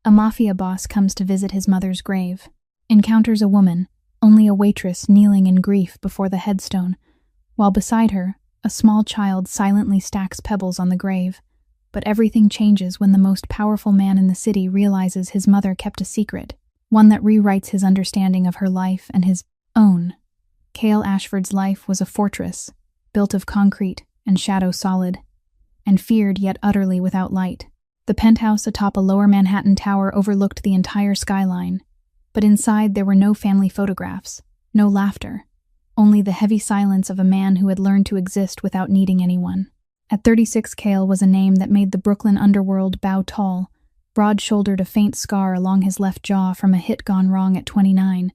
A mafia boss comes to visit his mother's grave, encounters a woman, only a waitress kneeling in grief before the headstone, while beside her, a small child silently stacks pebbles on the grave. But everything changes when the most powerful man in the city realizes his mother kept a secret, one that rewrites his understanding of her life and his own. Cale Ashford's life was a fortress, built of concrete and shadow solid, and feared yet utterly without light. The penthouse atop a lower Manhattan tower overlooked the entire skyline, but inside there were no family photographs, no laughter, only the heavy silence of a man who had learned to exist without needing anyone. At 36, Cale was a name that made the Brooklyn underworld bow tall, broad-shouldered, a faint scar along his left jaw from a hit gone wrong at 29,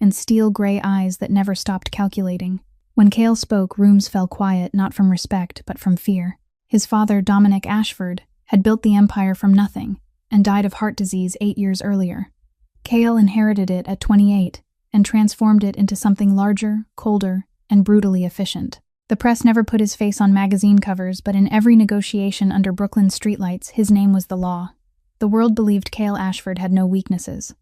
and steel-gray eyes that never stopped calculating. When Cale spoke, rooms fell quiet, not from respect, but from fear. His father, Dominic Ashford, had built the empire from nothing, and died of heart disease 8 years earlier. Cale inherited it at 28, and transformed it into something larger, colder, and brutally efficient. The press never put his face on magazine covers, but in every negotiation under Brooklyn streetlights, his name was the law. The world believed Cale Ashford had no weaknesses.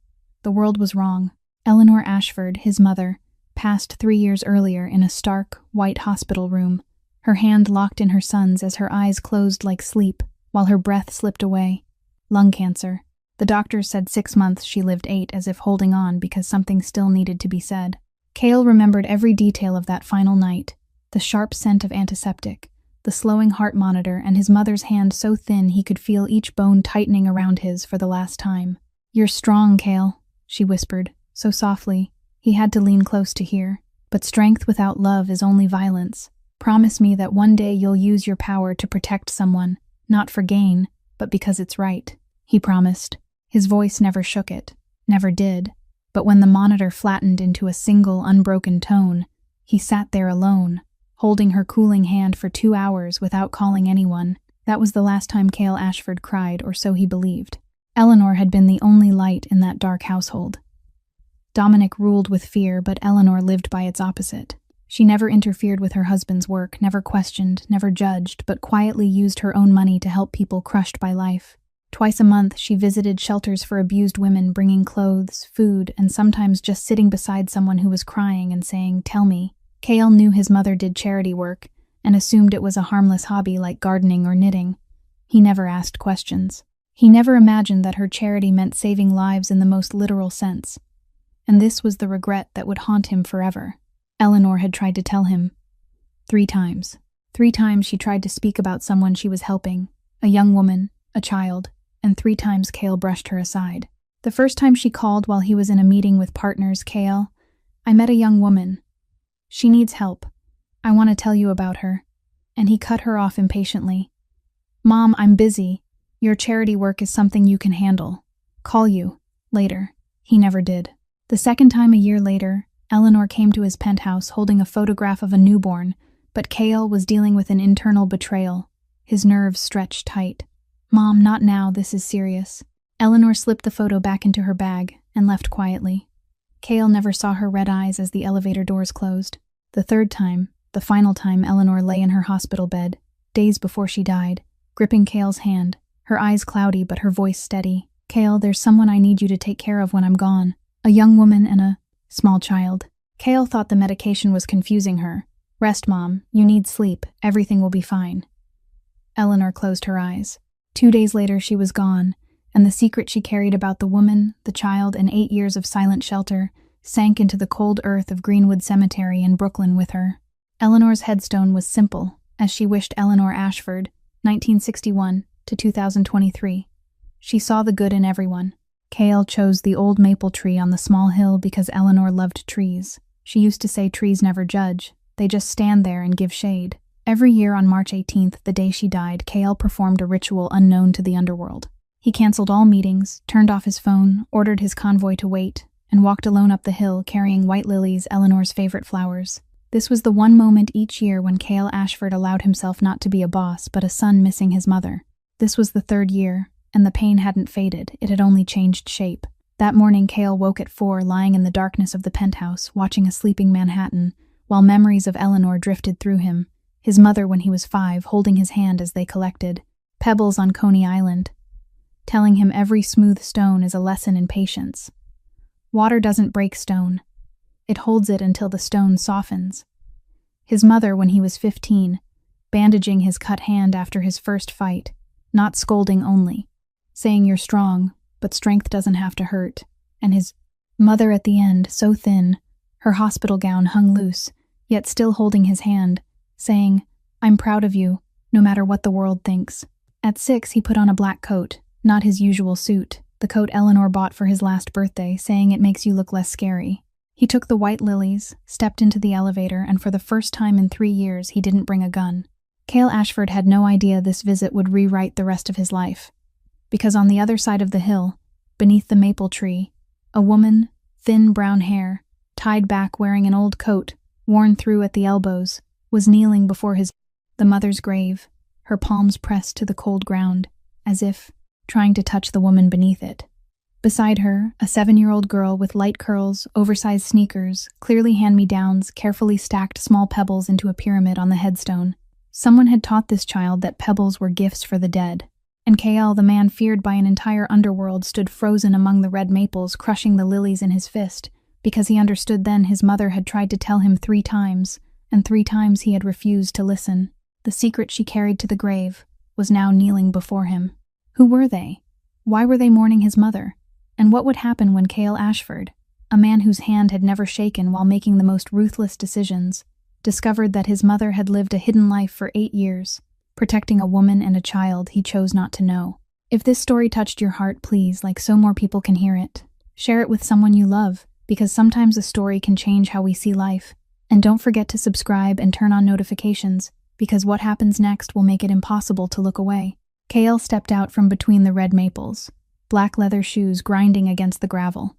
The world was wrong. Eleanor Ashford, his mother, passed 3 years earlier in a stark, white hospital room, her hand locked in her son's as her eyes closed like sleep, while her breath slipped away. Lung cancer. The doctors said 6 months, she lived 8, as if holding on because something still needed to be said. Cale remembered every detail of that final night. The sharp scent of antiseptic, the slowing heart monitor, and his mother's hand so thin he could feel each bone tightening around his for the last time. "You're strong, Cale," she whispered, so softly he had to lean close to hear. "But strength without love is only violence. Promise me that one day you'll use your power to protect someone, not for gain, but because it's right." He promised. His voice never shook it, never did. But when the monitor flattened into a single, unbroken tone, he sat there alone, holding her cooling hand for 2 hours without calling anyone. That was the last time Cale Ashford cried, or so he believed. Eleanor had been the only light in that dark household. Dominic ruled with fear, but Eleanor lived by its opposite. She never interfered with her husband's work, never questioned, never judged, but quietly used her own money to help people crushed by life. Twice a month, she visited shelters for abused women, bringing clothes, food, and sometimes just sitting beside someone who was crying and saying, "Tell me." Cale knew his mother did charity work and assumed it was a harmless hobby like gardening or knitting. He never asked questions. He never imagined that her charity meant saving lives in the most literal sense. And this was the regret that would haunt him forever. Eleanor had tried to tell him. 3 times. 3 times she tried to speak about someone she was helping, a young woman, a child, and 3 times Cale brushed her aside. The first time she called while he was in a meeting with partners, "Cale, I met a young woman. She needs help. I want to tell you about her." And he cut her off impatiently. "Mom, I'm busy. Your charity work is something you can handle. Call you later." He never did. The second time, a year later, Eleanor came to his penthouse holding a photograph of a newborn, but Cale was dealing with an internal betrayal. His nerves stretched tight. "Mom, not now, this is serious." Eleanor slipped the photo back into her bag and left quietly. Cale never saw her red eyes as the elevator doors closed. The third time, the final time, Eleanor lay in her hospital bed, days before she died, gripping Cale's hand, her eyes cloudy but her voice steady. "Cale, there's someone I need you to take care of when I'm gone. A young woman and a small child." Cale thought the medication was confusing her. "Rest, Mom. You need sleep. Everything will be fine." Eleanor closed her eyes. 2 days later, she was gone, and the secret she carried about the woman, the child, and 8 years of silent shelter sank into the cold earth of Greenwood Cemetery in Brooklyn with her. Eleanor's headstone was simple, as she wished Eleanor Ashford, 1961 to 2023. She saw the good in everyone. Cale chose the old maple tree on the small hill because Eleanor loved trees. She used to say trees never judge, they just stand there and give shade. Every year on March 18th, the day she died, Cale performed a ritual unknown to the underworld. He canceled all meetings, turned off his phone, ordered his convoy to wait, and walked alone up the hill carrying white lilies, Eleanor's favorite flowers. This was the one moment each year when Cale Ashford allowed himself not to be a boss, but a son missing his mother. This was the 3rd year, and the pain hadn't faded, it had only changed shape. That morning, Cale woke at 4, lying in the darkness of the penthouse, watching a sleeping Manhattan, while memories of Eleanor drifted through him. His mother when he was 5, holding his hand as they collected pebbles on Coney Island. telling him every smooth stone is a lesson in patience. Water doesn't break stone. It holds it until the stone softens. His mother, when he was 15, bandaging his cut hand after his first fight, not scolding only, saying you're strong, but strength doesn't have to hurt, and his mother at the end, so thin, her hospital gown hung loose, yet still holding his hand, saying, I'm proud of you, no matter what the world thinks. At 6, he put on a black coat, not his usual suit, the coat Eleanor bought for his last birthday, saying it makes you look less scary. He took the white lilies, stepped into the elevator, and for the first time in 3 years, he didn't bring a gun. Cale Ashford had no idea this visit would rewrite the rest of his life. Because on the other side of the hill, beneath the maple tree, a woman, thin brown hair, tied back wearing an old coat, worn through at the elbows, was kneeling before the mother's grave, her palms pressed to the cold ground, as if trying to touch the woman beneath it. Beside her, a 7-year-old girl with light curls, oversized sneakers, clearly hand-me-downs, carefully stacked small pebbles into a pyramid on the headstone. Someone had taught this child that pebbles were gifts for the dead. And Cale, the man feared by an entire underworld, stood frozen among the red maples, crushing the lilies in his fist, because he understood then his mother had tried to tell him 3 times, and 3 times he had refused to listen. The secret she carried to the grave was now kneeling before him. Who were they? Why were they mourning his mother? And what would happen when Cale Ashford, a man whose hand had never shaken while making the most ruthless decisions, discovered that his mother had lived a hidden life for 8 years, protecting a woman and a child he chose not to know? If this story touched your heart, please, like so more people can hear it, share it with someone you love, because sometimes a story can change how we see life. And don't forget to subscribe and turn on notifications, because what happens next will make it impossible to look away. Cale stepped out from between the red maples, black leather shoes grinding against the gravel.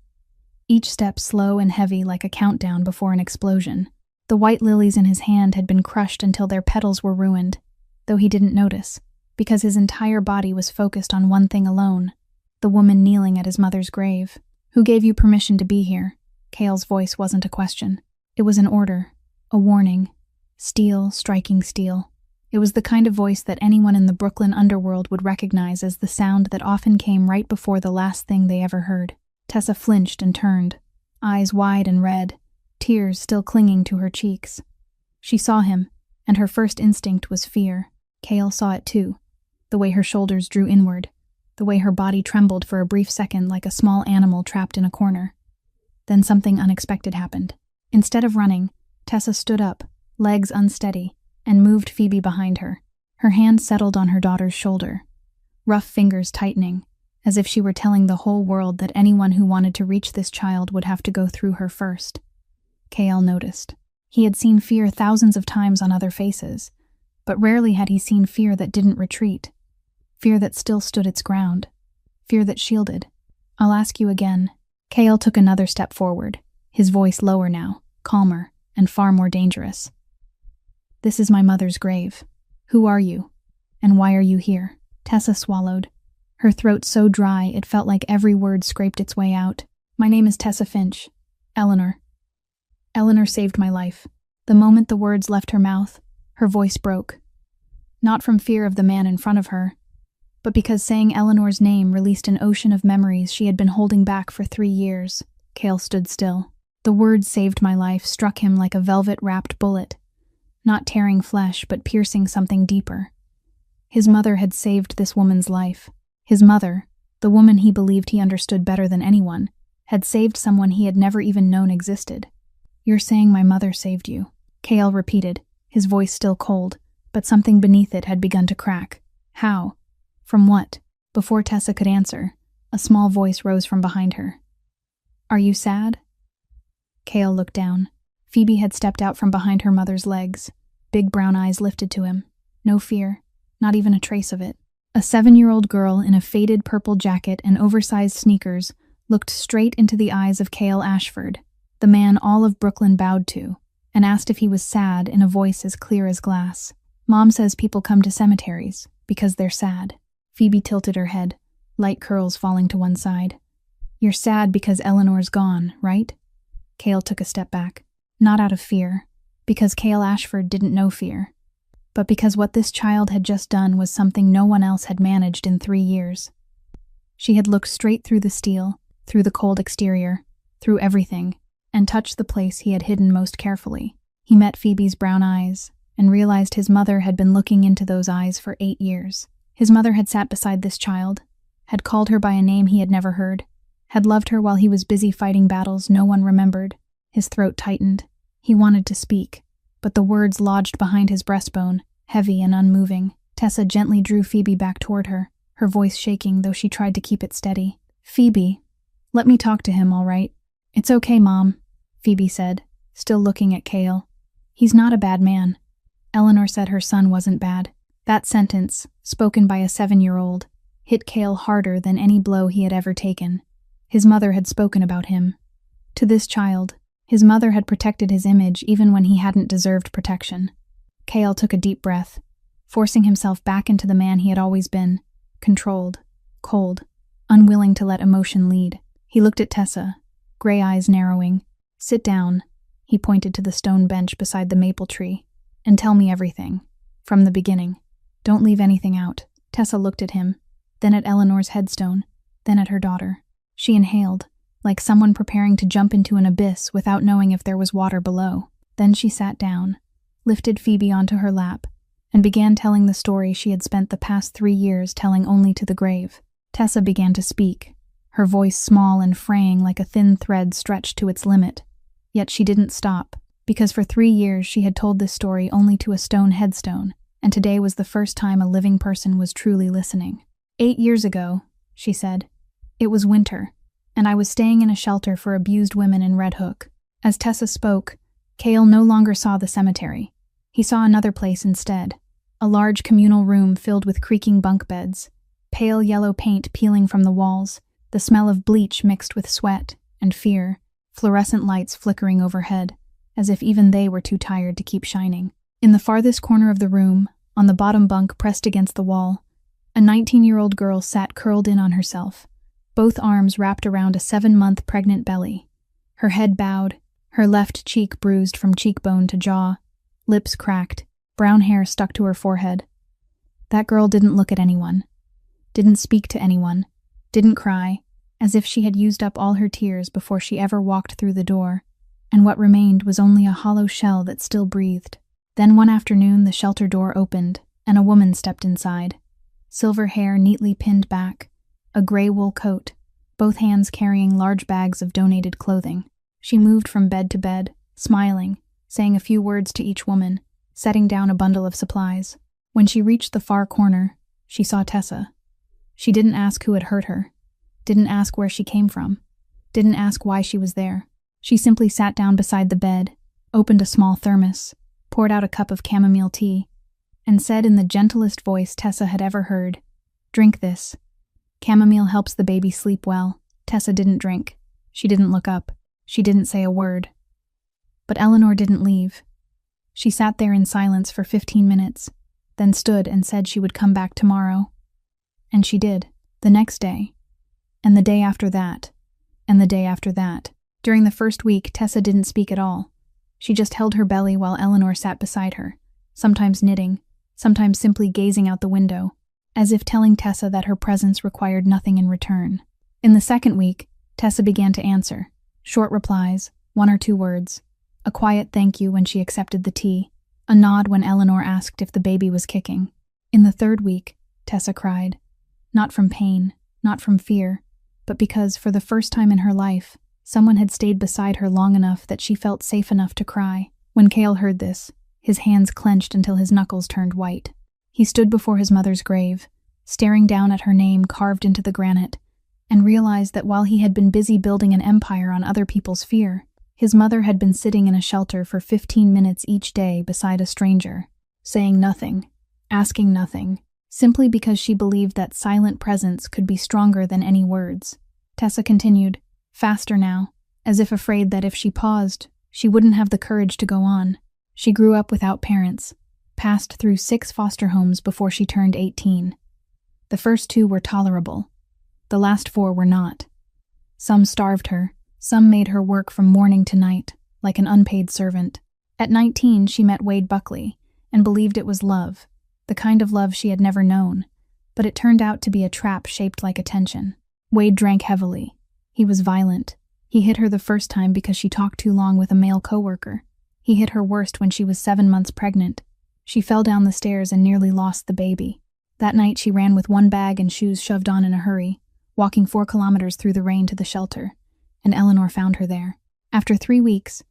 Each step slow and heavy like a countdown before an explosion. The white lilies in his hand had been crushed until their petals were ruined, though he didn't notice, because his entire body was focused on one thing alone, the woman kneeling at his mother's grave. Who gave you permission to be here? Cale's voice wasn't a question. It was an order, a warning. Steel striking steel. It was the kind of voice that anyone in the Brooklyn underworld would recognize as the sound that often came right before the last thing they ever heard. Tessa flinched and turned, eyes wide and red, tears still clinging to her cheeks. She saw him, and her first instinct was fear. Cale saw it too, the way her shoulders drew inward, the way her body trembled for a brief second like a small animal trapped in a corner. Then something unexpected happened. Instead of running, Tessa stood up, legs unsteady, and moved Phoebe behind her. Her hand settled on her daughter's shoulder, rough fingers tightening, as if she were telling the whole world that anyone who wanted to reach this child would have to go through her first. Cale noticed. He had seen fear thousands of times on other faces, but rarely had he seen fear that didn't retreat, fear that still stood its ground, fear that shielded. I'll ask you again. Cale took another step forward, his voice lower now, calmer, and far more dangerous. This is my mother's grave. Who are you? And why are you here? Tessa swallowed, her throat so dry it felt like every word scraped its way out. My name is Tessa Finch. Eleanor. Eleanor saved my life. The moment the words left her mouth, her voice broke. Not from fear of the man in front of her, but because saying Eleanor's name released an ocean of memories she had been holding back for 3 years. Cale stood still. The word saved my life struck him like a velvet-wrapped bullet, not tearing flesh but piercing something deeper. His mother had saved this woman's life. His mother, the woman he believed he understood better than anyone, had saved someone he had never even known existed. You're saying my mother saved you, Cale repeated, his voice still cold, but something beneath it had begun to crack. How? From what? Before Tessa could answer, a small voice rose from behind her. Are you sad? Cale looked down. Phoebe had stepped out from behind her mother's legs, big brown eyes lifted to him. No fear, not even a trace of it. A 7-year-old girl in a faded purple jacket and oversized sneakers looked straight into the eyes of Cale Ashford, the man all of Brooklyn bowed to, and asked if he was sad in a voice as clear as glass. Mom says people come to cemeteries because they're sad. Phoebe tilted her head, light curls falling to one side. You're sad because Eleanor's gone, right? Cale took a step back. Not out of fear, because Cale Ashford didn't know fear, but because what this child had just done was something no one else had managed in 3 years. She had looked straight through the steel, through the cold exterior, through everything, and touched the place he had hidden most carefully. He met Phoebe's brown eyes, and realized his mother had been looking into those eyes for 8 years. His mother had sat beside this child, had called her by a name he had never heard, had loved her while he was busy fighting battles no one remembered. His throat tightened. He wanted to speak, but the words lodged behind his breastbone, heavy and unmoving. Tessa gently drew Phoebe back toward her, her voice shaking though she tried to keep it steady. "Phoebe, let me talk to him, all right?" "It's okay, Mom," Phoebe said, still looking at Cale. "He's not a bad man." Eleanor said her son wasn't bad. That sentence, spoken by a 7-year-old, hit Cale harder than any blow he had ever taken. His mother had spoken about him. To this child, his mother had protected his image even when he hadn't deserved protection. Cale took a deep breath, forcing himself back into the man he had always been, controlled, cold, unwilling to let emotion lead. He looked at Tessa, gray eyes narrowing. "Sit down," he pointed to the stone bench beside the maple tree, "and tell me everything, from the beginning. Don't leave anything out." Tessa looked at him, then at Eleanor's headstone, then at her daughter. She inhaled, like someone preparing to jump into an abyss without knowing if there was water below. Then she sat down, lifted Phoebe onto her lap, and began telling the story she had spent the past 3 years telling only to the grave. Tessa began to speak, her voice small and fraying like a thin thread stretched to its limit. Yet she didn't stop, because for 3 years she had told this story only to a stone headstone, and today was the first time a living person was truly listening. 8 years ago, she said, it was winter, and I was staying in a shelter for abused women in Red Hook. As Tessa spoke, Cale no longer saw the cemetery. He saw another place instead, a large communal room filled with creaking bunk beds, pale yellow paint peeling from the walls, the smell of bleach mixed with sweat and fear, fluorescent lights flickering overhead, as if even they were too tired to keep shining. In the farthest corner of the room, on the bottom bunk pressed against the wall, a 19-year-old girl sat curled in on herself, both arms wrapped around a 7-month pregnant belly. Her head bowed, her left cheek bruised from cheekbone to jaw, lips cracked, brown hair stuck to her forehead. That girl didn't look at anyone, didn't speak to anyone, didn't cry, as if she had used up all her tears before she ever walked through the door, and what remained was only a hollow shell that still breathed. Then one afternoon the shelter door opened, and a woman stepped inside. Silver hair neatly pinned back, a gray wool coat, both hands carrying large bags of donated clothing. She moved from bed to bed, smiling, saying a few words to each woman, setting down a bundle of supplies. When she reached the far corner, she saw Tessa. She didn't ask who had hurt her, didn't ask where she came from, didn't ask why she was there. She simply sat down beside the bed, opened a small thermos, poured out a cup of chamomile tea, and said in the gentlest voice Tessa had ever heard, "Drink this. Chamomile helps the baby sleep well." Tessa didn't drink. She didn't look up. She didn't say a word. But Eleanor didn't leave. She sat there in silence for 15 minutes, then stood and said she would come back tomorrow. And she did, the next day, and the day after that, and the day after that. During the first week, Tessa didn't speak at all. She just held her belly while Eleanor sat beside her, sometimes knitting, sometimes simply gazing out the window, as if telling Tessa that her presence required nothing in return. In the second week, Tessa began to answer, short replies, 1 or 2 words, a quiet thank you when she accepted the tea, a nod when Eleanor asked if the baby was kicking. In the third week, Tessa cried, not from pain, not from fear, but because, for the first time in her life, someone had stayed beside her long enough that she felt safe enough to cry. When Cale heard this, his hands clenched until his knuckles turned white. He stood before his mother's grave, staring down at her name carved into the granite, and realized that while he had been busy building an empire on other people's fear, his mother had been sitting in a shelter for 15 minutes each day beside a stranger, saying nothing, asking nothing, simply because she believed that silent presence could be stronger than any words. Tessa continued, faster now, as if afraid that if she paused, she wouldn't have the courage to go on. She grew up without parents, passed through 6 foster homes before she turned 18. The first 2 were tolerable. The last 4 were not. Some starved her, some made her work from morning to night, like an unpaid servant. At 19, she met Wade Buckley, and believed it was love, the kind of love she had never known, but it turned out to be a trap shaped like attention. Wade drank heavily. He was violent. He hit her the first time because she talked too long with a male coworker. He hit her worst when she was 7 months pregnant. She fell down the stairs and nearly lost the baby. That night she ran with one bag and shoes shoved on in a hurry, walking 4 kilometers through the rain to the shelter, and Eleanor found her there. After 3 weeks,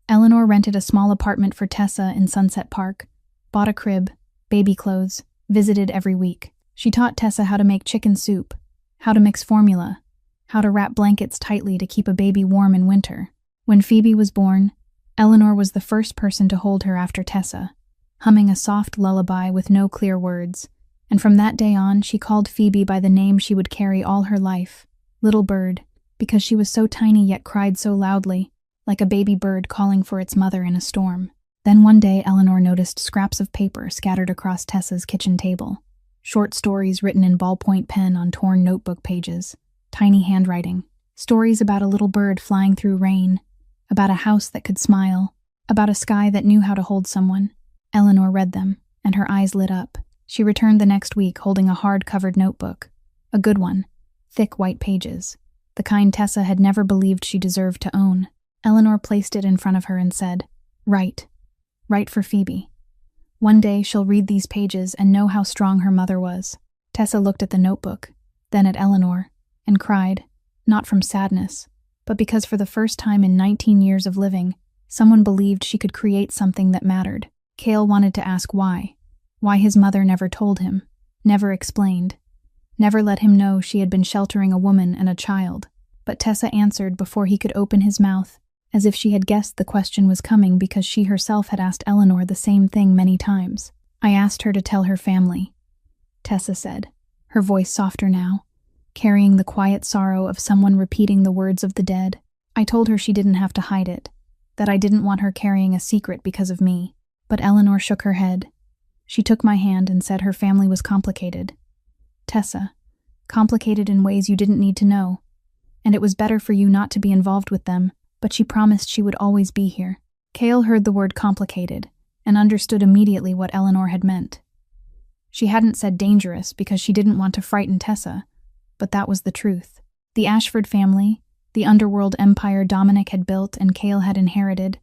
Eleanor rented a small apartment for Tessa in Sunset Park, bought a crib, baby clothes, visited every week. She taught Tessa how to make chicken soup, how to mix formula, how to wrap blankets tightly to keep a baby warm in winter. When Phoebe was born, Eleanor was the first person to hold her after Tessa, humming a soft lullaby with no clear words, and from that day on she called Phoebe by the name she would carry all her life, Little Bird, because she was so tiny yet cried so loudly, like a baby bird calling for its mother in a storm. Then one day Eleanor noticed scraps of paper scattered across Tessa's kitchen table, short stories written in ballpoint pen on torn notebook pages, tiny handwriting, stories about a little bird flying through rain, about a house that could smile, about a sky that knew how to hold someone. Eleanor read them, and her eyes lit up. She returned the next week holding a hard-covered notebook, a good one, thick white pages, the kind Tessa had never believed she deserved to own. Eleanor placed it in front of her and said, "Write. Write for Phoebe. One day she'll read these pages and know how strong her mother was." Tessa looked at the notebook, then at Eleanor, and cried, not from sadness, but because for the first time in 19 years of living, someone believed she could create something that mattered. Cale wanted to ask why his mother never told him, never explained, never let him know she had been sheltering a woman and a child. But Tessa answered before he could open his mouth, as if she had guessed the question was coming because she herself had asked Eleanor the same thing many times. "I asked her to tell her family," Tessa said, her voice softer now, carrying the quiet sorrow of someone repeating the words of the dead. "I told her she didn't have to hide it, that I didn't want her carrying a secret because of me." But Eleanor shook her head. She took my hand and said her family was complicated. "Tessa, complicated in ways you didn't need to know, and it was better for you not to be involved with them, but she promised she would always be here." Cale heard the word complicated and understood immediately what Eleanor had meant. She hadn't said dangerous because she didn't want to frighten Tessa, but that was the truth. The Ashford family, the underworld empire Dominic had built and Cale had inherited,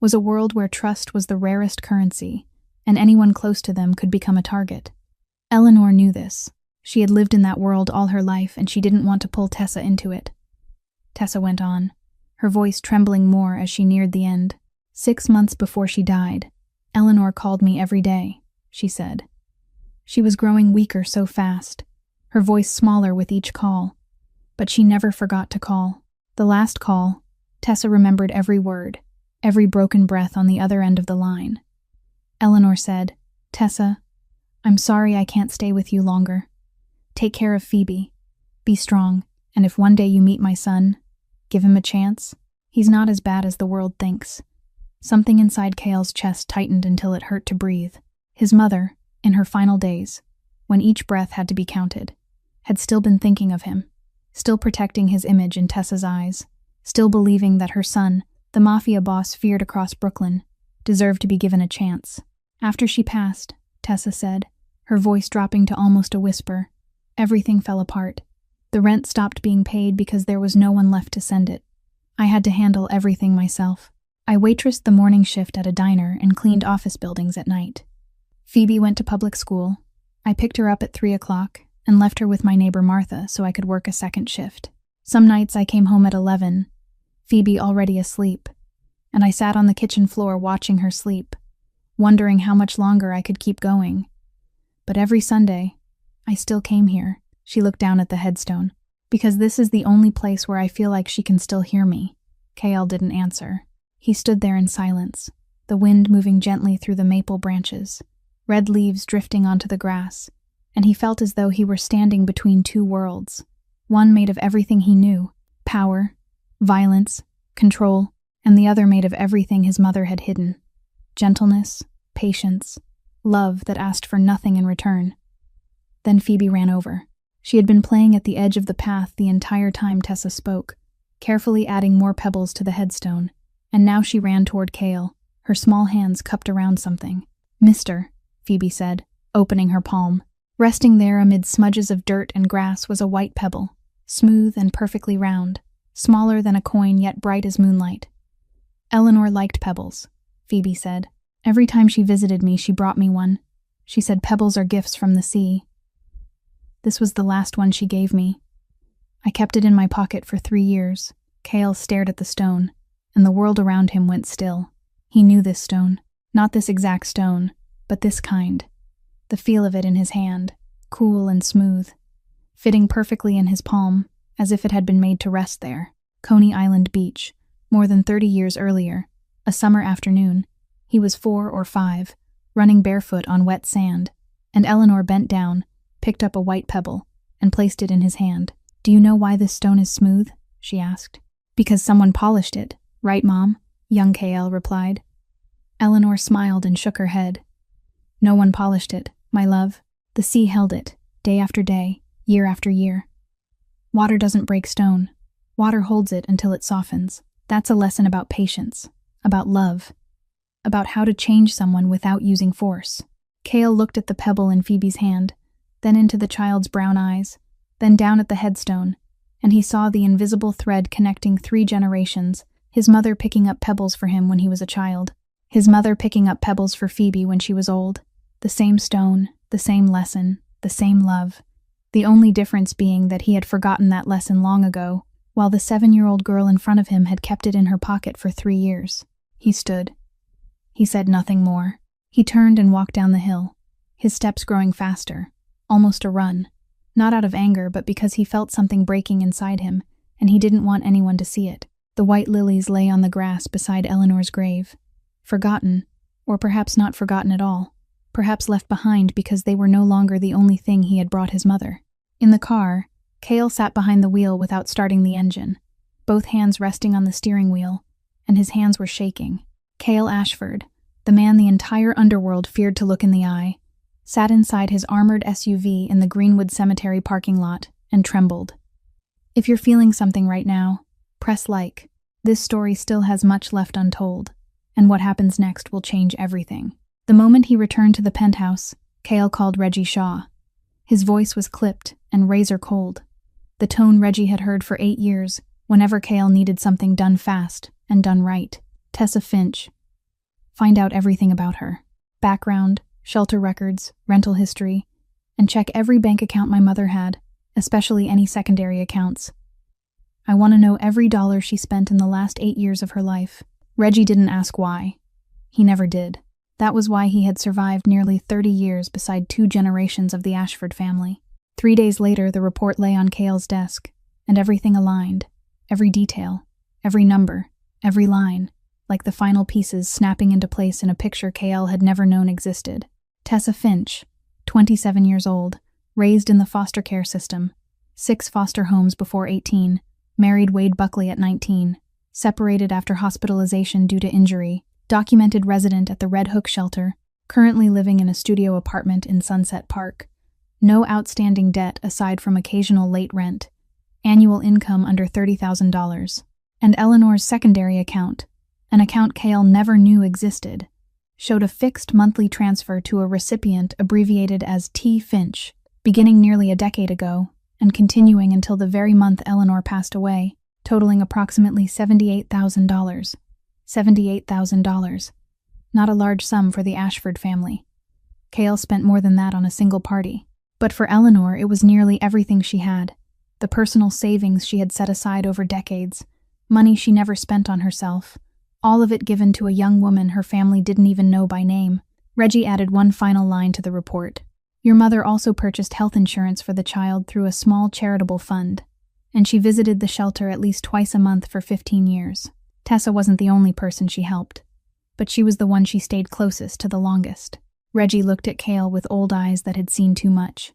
was a world where trust was the rarest currency, and anyone close to them could become a target. Eleanor knew this. She had lived in that world all her life, and she didn't want to pull Tessa into it. Tessa went on, her voice trembling more as she neared the end. 6 months before she died, Eleanor called me every day, she said. She was growing weaker so fast, her voice smaller with each call, but she never forgot to call. The last call, Tessa remembered every word, every broken breath on the other end of the line. Eleanor said, "Tessa, I'm sorry I can't stay with you longer. Take care of Phoebe. Be strong, and if one day you meet my son, give him a chance. He's not as bad as the world thinks." Something inside Cale's chest tightened until it hurt to breathe. His mother, in her final days, when each breath had to be counted, had still been thinking of him, still protecting his image in Tessa's eyes, still believing that her son, the Mafia boss feared across Brooklyn, deserved to be given a chance. After she passed, Tessa said, her voice dropping to almost a whisper, everything fell apart. The rent stopped being paid because there was no one left to send it. I had to handle everything myself. I waitressed the morning shift at a diner and cleaned office buildings at night. Phoebe went to public school. I picked her up at 3 o'clock and left her with my neighbor Martha so I could work a second shift. Some nights I came home at 11, Phoebe already asleep, and I sat on the kitchen floor watching her sleep, wondering how much longer I could keep going. But every Sunday, I still came here. She looked down at the headstone. "Because this is the only place where I feel like she can still hear me." Cale didn't answer. He stood there in silence, the wind moving gently through the maple branches, red leaves drifting onto the grass, and he felt as though he were standing between two worlds, one made of everything he knew, power, violence, control, and the other made of everything his mother had hidden, gentleness, patience, love that asked for nothing in return. Then Phoebe ran over. She had been playing at the edge of the path the entire time Tessa spoke, carefully adding more pebbles to the headstone, and now she ran toward Cale, her small hands cupped around something. "Mister," Phoebe said, opening her palm. Resting there amid smudges of dirt and grass was a white pebble, smooth and perfectly round, smaller than a coin yet bright as moonlight. Eleanor liked pebbles, Phoebe said. Every time she visited me, she brought me one. She said pebbles are gifts from the sea. This was the last one she gave me. I kept it in my pocket for 3 years. Cale stared at the stone, and the world around him went still. He knew this stone. Not this exact stone, but this kind. The feel of it in his hand, cool and smooth, fitting perfectly in his palm, as if it had been made to rest there. Coney Island Beach, more than 30 years earlier, a summer afternoon. He was 4 or 5, running barefoot on wet sand, and Eleanor bent down, picked up a white pebble, and placed it in his hand. "Do you know why this stone is smooth?" she asked. "Because someone polished it, right, Mom?" young Cale replied. Eleanor smiled and shook her head. "No one polished it, my love. The sea held it, day after day, year after year. Water doesn't break stone. Water holds it until it softens. That's a lesson about patience, about love, about how to change someone without using force." Cale looked at the pebble in Phoebe's hand, then into the child's brown eyes, then down at the headstone, and he saw the invisible thread connecting 3 generations, his mother picking up pebbles for him when he was a child, his mother picking up pebbles for Phoebe when she was old. The same stone, the same lesson, the same love. The only difference being that he had forgotten that lesson long ago, while the 7-year-old girl in front of him had kept it in her pocket for 3 years. He stood. He said nothing more. He turned and walked down the hill, his steps growing faster, almost a run, not out of anger but because he felt something breaking inside him, and he didn't want anyone to see it. The white lilies lay on the grass beside Eleanor's grave, forgotten, or perhaps not forgotten at all, perhaps left behind because they were no longer the only thing he had brought his mother. In the car, Cale sat behind the wheel without starting the engine, both hands resting on the steering wheel, and his hands were shaking. Cale Ashford, the man the entire underworld feared to look in the eye, sat inside his armored SUV in the Greenwood Cemetery parking lot and trembled. If you're feeling something right now, press like. This story still has much left untold, and what happens next will change everything. The moment he returned to the penthouse, Cale called Reggie Shaw. His voice was clipped and razor cold, the tone Reggie had heard for 8 years whenever Cale needed something done fast and done right. Tessa Finch. Find out everything about her. Background, shelter records, rental history, and check every bank account my mother had, especially any secondary accounts. I want to know every dollar she spent in the last 8 years of her life. Reggie didn't ask why. He never did. That was why he had survived nearly 30 years beside 2 generations of the Ashford family. 3 days later, the report lay on Cale's desk, and everything aligned. Every detail, every number, every line, like the final pieces snapping into place in a picture Cale had never known existed. Tessa Finch, 27 years old, raised in the foster care system, 6 foster homes before 18, married Wade Buckley at 19, separated after hospitalization due to injury, documented resident at the Red Hook shelter, currently living in a studio apartment in Sunset Park. No outstanding debt aside from occasional late rent, annual income under $30,000, and Eleanor's secondary account, an account Cale never knew existed, showed a fixed monthly transfer to a recipient abbreviated as T. Finch, beginning nearly a decade ago and continuing until the very month Eleanor passed away, totaling approximately $78,000. $78,000. Not a large sum for the Ashford family. Cale spent more than that on a single party. But for Eleanor, it was nearly everything she had. The personal savings she had set aside over decades, money she never spent on herself, all of it given to a young woman her family didn't even know by name. Reggie added one final line to the report. Your mother also purchased health insurance for the child through a small charitable fund, and she visited the shelter at least twice a month for 15 years. Tessa wasn't the only person she helped, but she was the one she stayed closest to the longest. Reggie looked at Cale with old eyes that had seen too much.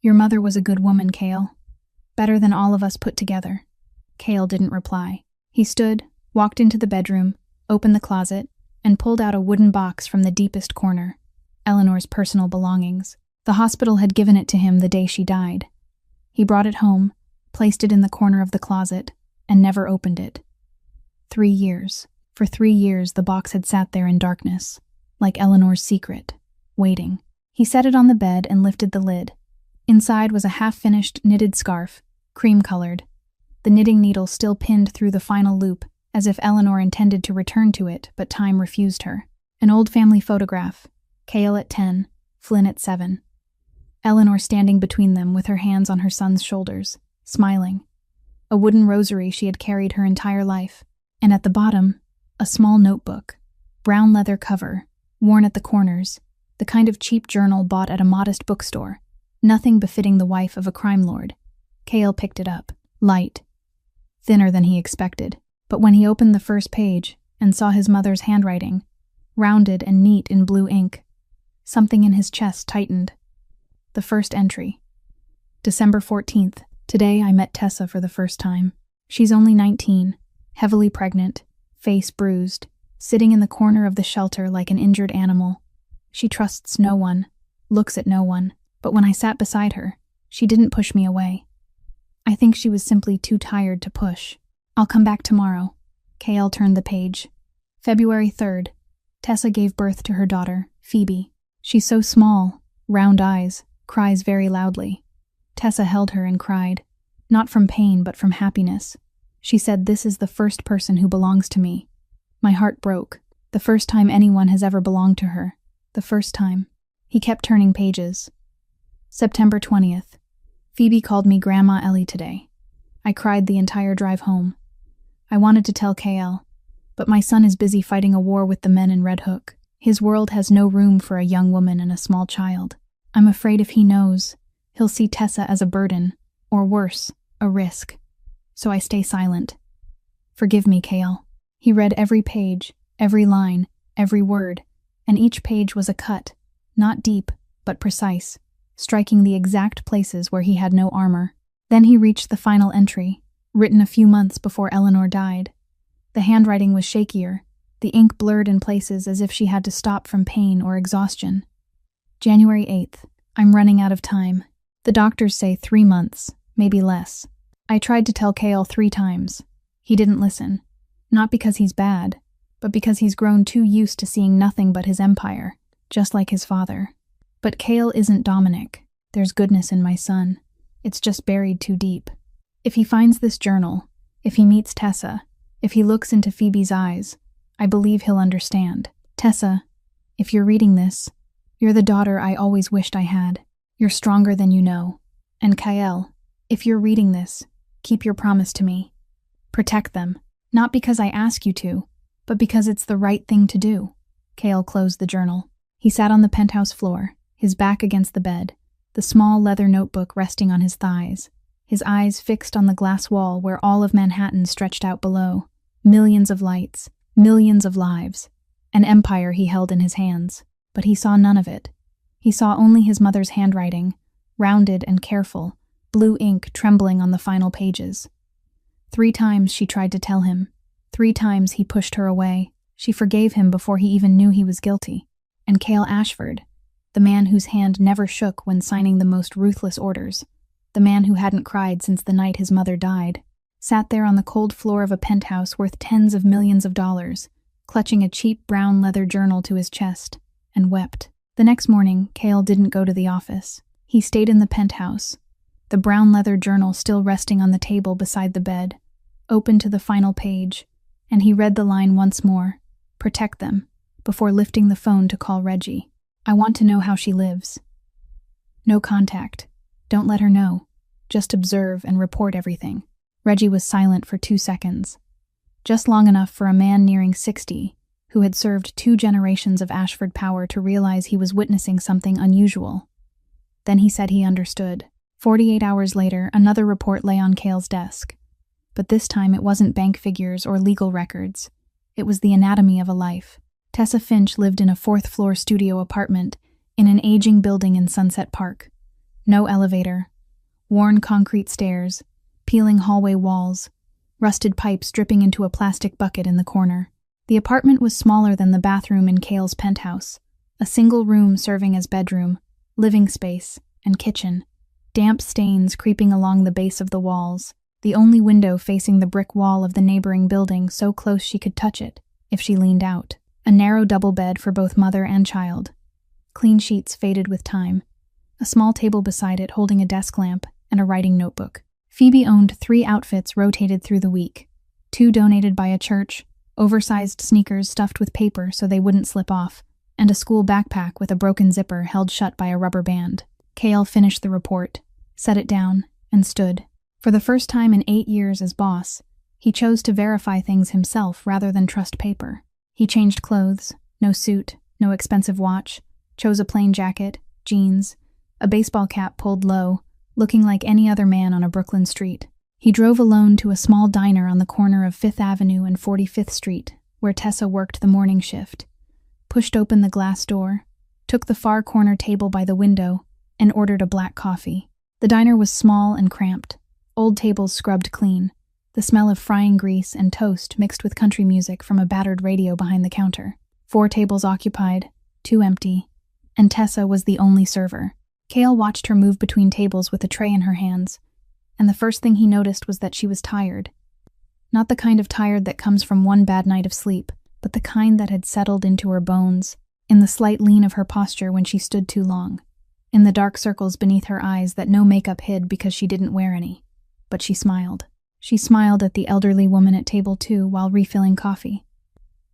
Your mother was a good woman, Cale. Better than all of us put together. Cale didn't reply. He stood, walked into the bedroom, opened the closet, and pulled out a wooden box from the deepest corner. Eleanor's personal belongings. The hospital had given it to him the day she died. He brought it home, placed it in the corner of the closet, and never opened it. 3 years. For 3 years, the box had sat there in darkness, like Eleanor's secret, waiting. He set it on the bed and lifted the lid. Inside was a half-finished knitted scarf, cream-colored, the knitting needle still pinned through the final loop, as if Eleanor intended to return to it, but time refused her. An old family photograph, Cale at 10, Flynn at 7. Eleanor standing between them with her hands on her son's shoulders, smiling. A wooden rosary she had carried her entire life, and at the bottom, a small notebook, brown leather cover, worn at the corners, the kind of cheap journal bought at a modest bookstore, nothing befitting the wife of a crime lord. Cale picked it up, light, thinner than he expected, but when he opened the first page and saw his mother's handwriting, rounded and neat in blue ink, something in his chest tightened. The first entry. December 14th. Today I met Tessa for the first time. She's only 19, heavily pregnant, face bruised, sitting in the corner of the shelter like an injured animal. She trusts no one, looks at no one, but when I sat beside her, she didn't push me away. I think she was simply too tired to push. I'll come back tomorrow. Cale turned the page. February 3rd. Tessa gave birth to her daughter, Phoebe. She's so small, round eyes, cries very loudly. Tessa held her and cried, not from pain but from happiness. She said, "This is the first person who belongs to me." My heart broke. The first time anyone has ever belonged to her. The first time. He kept turning pages. September 20th. Phoebe called me Grandma Ellie today. I cried the entire drive home. I wanted to tell Cale, but my son is busy fighting a war with the men in Red Hook. His world has no room for a young woman and a small child. I'm afraid if he knows, he'll see Tessa as a burden, or worse, a risk. So I stay silent. Forgive me, Cale. He read every page, every line, every word, and each page was a cut, not deep, but precise, striking the exact places where he had no armor. Then he reached the final entry, written a few months before Eleanor died. The handwriting was shakier, the ink blurred in places as if she had to stop from pain or exhaustion. January 8th. I'm running out of time. The doctors say 3 months, maybe less. I tried to tell Cale 3 times. He didn't listen. Not because he's bad, but because he's grown too used to seeing nothing but his empire, just like his father. But Cale isn't Dominic. There's goodness in my son. It's just buried too deep. If he finds this journal, if he meets Tessa, if he looks into Phoebe's eyes, I believe he'll understand. Tessa, if you're reading this, you're the daughter I always wished I had. You're stronger than you know. And Cale, if you're reading this, keep your promise to me. Protect them, not because I ask you to, but because it's the right thing to do. Cale closed the journal. He sat on the penthouse floor, his back against the bed, the small leather notebook resting on his thighs, his eyes fixed on the glass wall where all of Manhattan stretched out below. Millions of lights, millions of lives, an empire he held in his hands. But he saw none of it. He saw only his mother's handwriting, rounded and careful, blue ink trembling on the final pages. 3 times she tried to tell him. 3 times he pushed her away. She forgave him before he even knew he was guilty. And Cale Ashford, the man whose hand never shook when signing the most ruthless orders, the man who hadn't cried since the night his mother died, sat there on the cold floor of a penthouse worth tens of millions of dollars, clutching a cheap brown leather journal to his chest, and wept. The next morning, Cale didn't go to the office. He stayed in the penthouse, the brown leather journal still resting on the table beside the bed, open to the final page, and he read the line once more, "Protect them," before lifting the phone to call Reggie. "I want to know how she lives." "No contact. Don't let her know. Just observe and report everything." Reggie was silent for 2 seconds, just long enough for a man nearing 60, who had served 2 generations of Ashford power, to realize he was witnessing something unusual. Then he said he understood. 48 hours later, another report lay on Cale's desk. But this time it wasn't bank figures or legal records. It was the anatomy of a life. Tessa Finch lived in a 4th-floor studio apartment in an aging building in Sunset Park. No elevator, worn concrete stairs, peeling hallway walls, rusted pipes dripping into a plastic bucket in the corner. The apartment was smaller than the bathroom in Cale's penthouse, a single room serving as bedroom, living space, and kitchen. Damp stains creeping along the base of the walls, the only window facing the brick wall of the neighboring building so close she could touch it, if she leaned out. A narrow double bed for both mother and child. Clean sheets faded with time. A small table beside it holding a desk lamp and a writing notebook. Phoebe owned 3 outfits rotated through the week. 2 donated by a church, oversized sneakers stuffed with paper so they wouldn't slip off, and a school backpack with a broken zipper held shut by a rubber band. Cale finished the report, set it down, and stood. For the first time in 8 years as boss, he chose to verify things himself rather than trust paper. He changed clothes, no suit, no expensive watch, chose a plain jacket, jeans, a baseball cap pulled low, looking like any other man on a Brooklyn street. He drove alone to a small diner on the corner of 5th Avenue and 45th Street, where Tessa worked the morning shift, pushed open the glass door, took the far corner table by the window, and ordered a black coffee. The diner was small and cramped, old tables scrubbed clean, the smell of frying grease and toast mixed with country music from a battered radio behind the counter. 4 tables occupied, 2 empty, and Tessa was the only server. Cale watched her move between tables with a tray in her hands, and the first thing he noticed was that she was tired. Not the kind of tired that comes from one bad night of sleep, but the kind that had settled into her bones, in the slight lean of her posture when she stood too long, in the dark circles beneath her eyes that no makeup hid because she didn't wear any. But she smiled. She smiled at the elderly woman at table 2 while refilling coffee.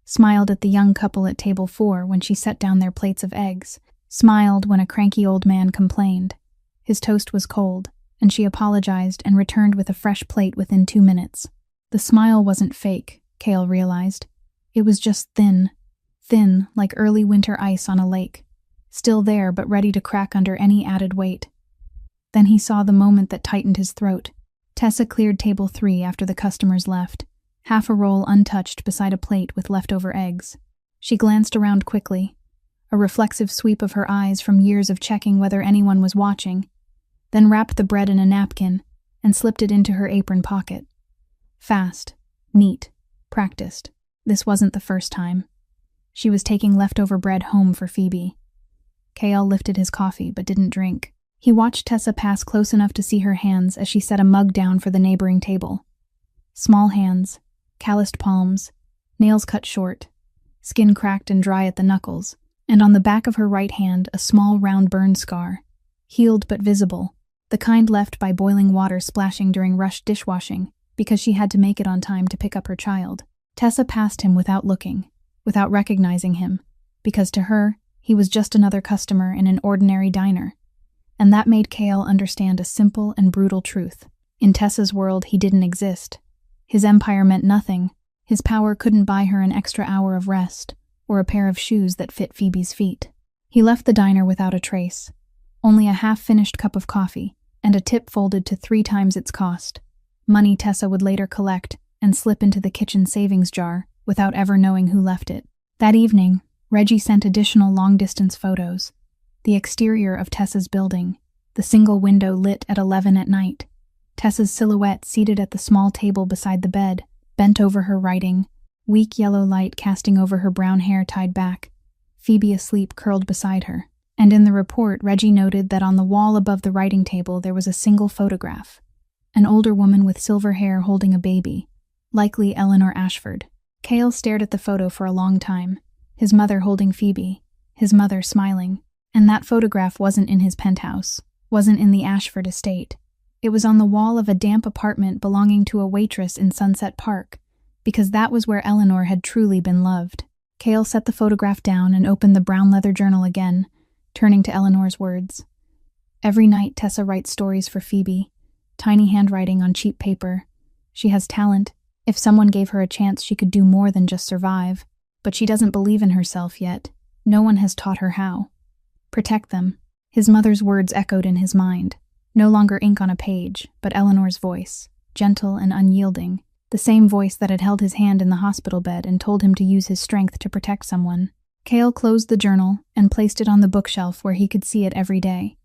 Smiled at the young couple at table 4 when she set down their plates of eggs. Smiled when a cranky old man complained. His toast was cold, and she apologized and returned with a fresh plate within 2 minutes. The smile wasn't fake, Cale realized. It was just thin like early winter ice on a lake, still there but ready to crack under any added weight. Then he saw the moment that tightened his throat. Tessa cleared table 3 after the customers left, half a roll untouched beside a plate with leftover eggs. She glanced around quickly, a reflexive sweep of her eyes from years of checking whether anyone was watching, then wrapped the bread in a napkin and slipped it into her apron pocket. Fast, neat, practiced. This wasn't the first time. She was taking leftover bread home for Phoebe. Cale lifted his coffee but didn't drink. He watched Tessa pass close enough to see her hands as she set a mug down for the neighboring table. Small hands, calloused palms, nails cut short, skin cracked and dry at the knuckles, and on the back of her right hand a small round burn scar, healed but visible, the kind left by boiling water splashing during rushed dishwashing because she had to make it on time to pick up her child. Tessa passed him without looking, without recognizing him, because to her, he was just another customer in an ordinary diner. And that made Cale understand a simple and brutal truth. In Tessa's world, he didn't exist. His empire meant nothing. His power couldn't buy her an extra hour of rest, or a pair of shoes that fit Phoebe's feet. He left the diner without a trace, only a half-finished cup of coffee, and a tip folded to 3 times its cost. Money Tessa would later collect and slip into the kitchen savings jar without ever knowing who left it. That evening, Reggie sent additional long-distance photos. The exterior of Tessa's building, the single window lit at 11 at night. Tessa's silhouette seated at the small table beside the bed, bent over her writing, weak yellow light casting over her brown hair tied back, Phoebe asleep curled beside her. And in the report, Reggie noted that on the wall above the writing table there was a single photograph. An older woman with silver hair holding a baby, likely Eleanor Ashford. Cale stared at the photo for a long time, his mother holding Phoebe, his mother smiling. And that photograph wasn't in his penthouse, wasn't in the Ashford estate. It was on the wall of a damp apartment belonging to a waitress in Sunset Park, because that was where Eleanor had truly been loved. Cale set the photograph down and opened the brown leather journal again, turning to Eleanor's words. Every night Tessa writes stories for Phoebe, tiny handwriting on cheap paper. She has talent. If someone gave her a chance, she could do more than just survive. But she doesn't believe in herself yet. No one has taught her how. Protect them. His mother's words echoed in his mind. No longer ink on a page, but Eleanor's voice, gentle and unyielding, the same voice that had held his hand in the hospital bed and told him to use his strength to protect someone. Cale closed the journal and placed it on the bookshelf where he could see it every day.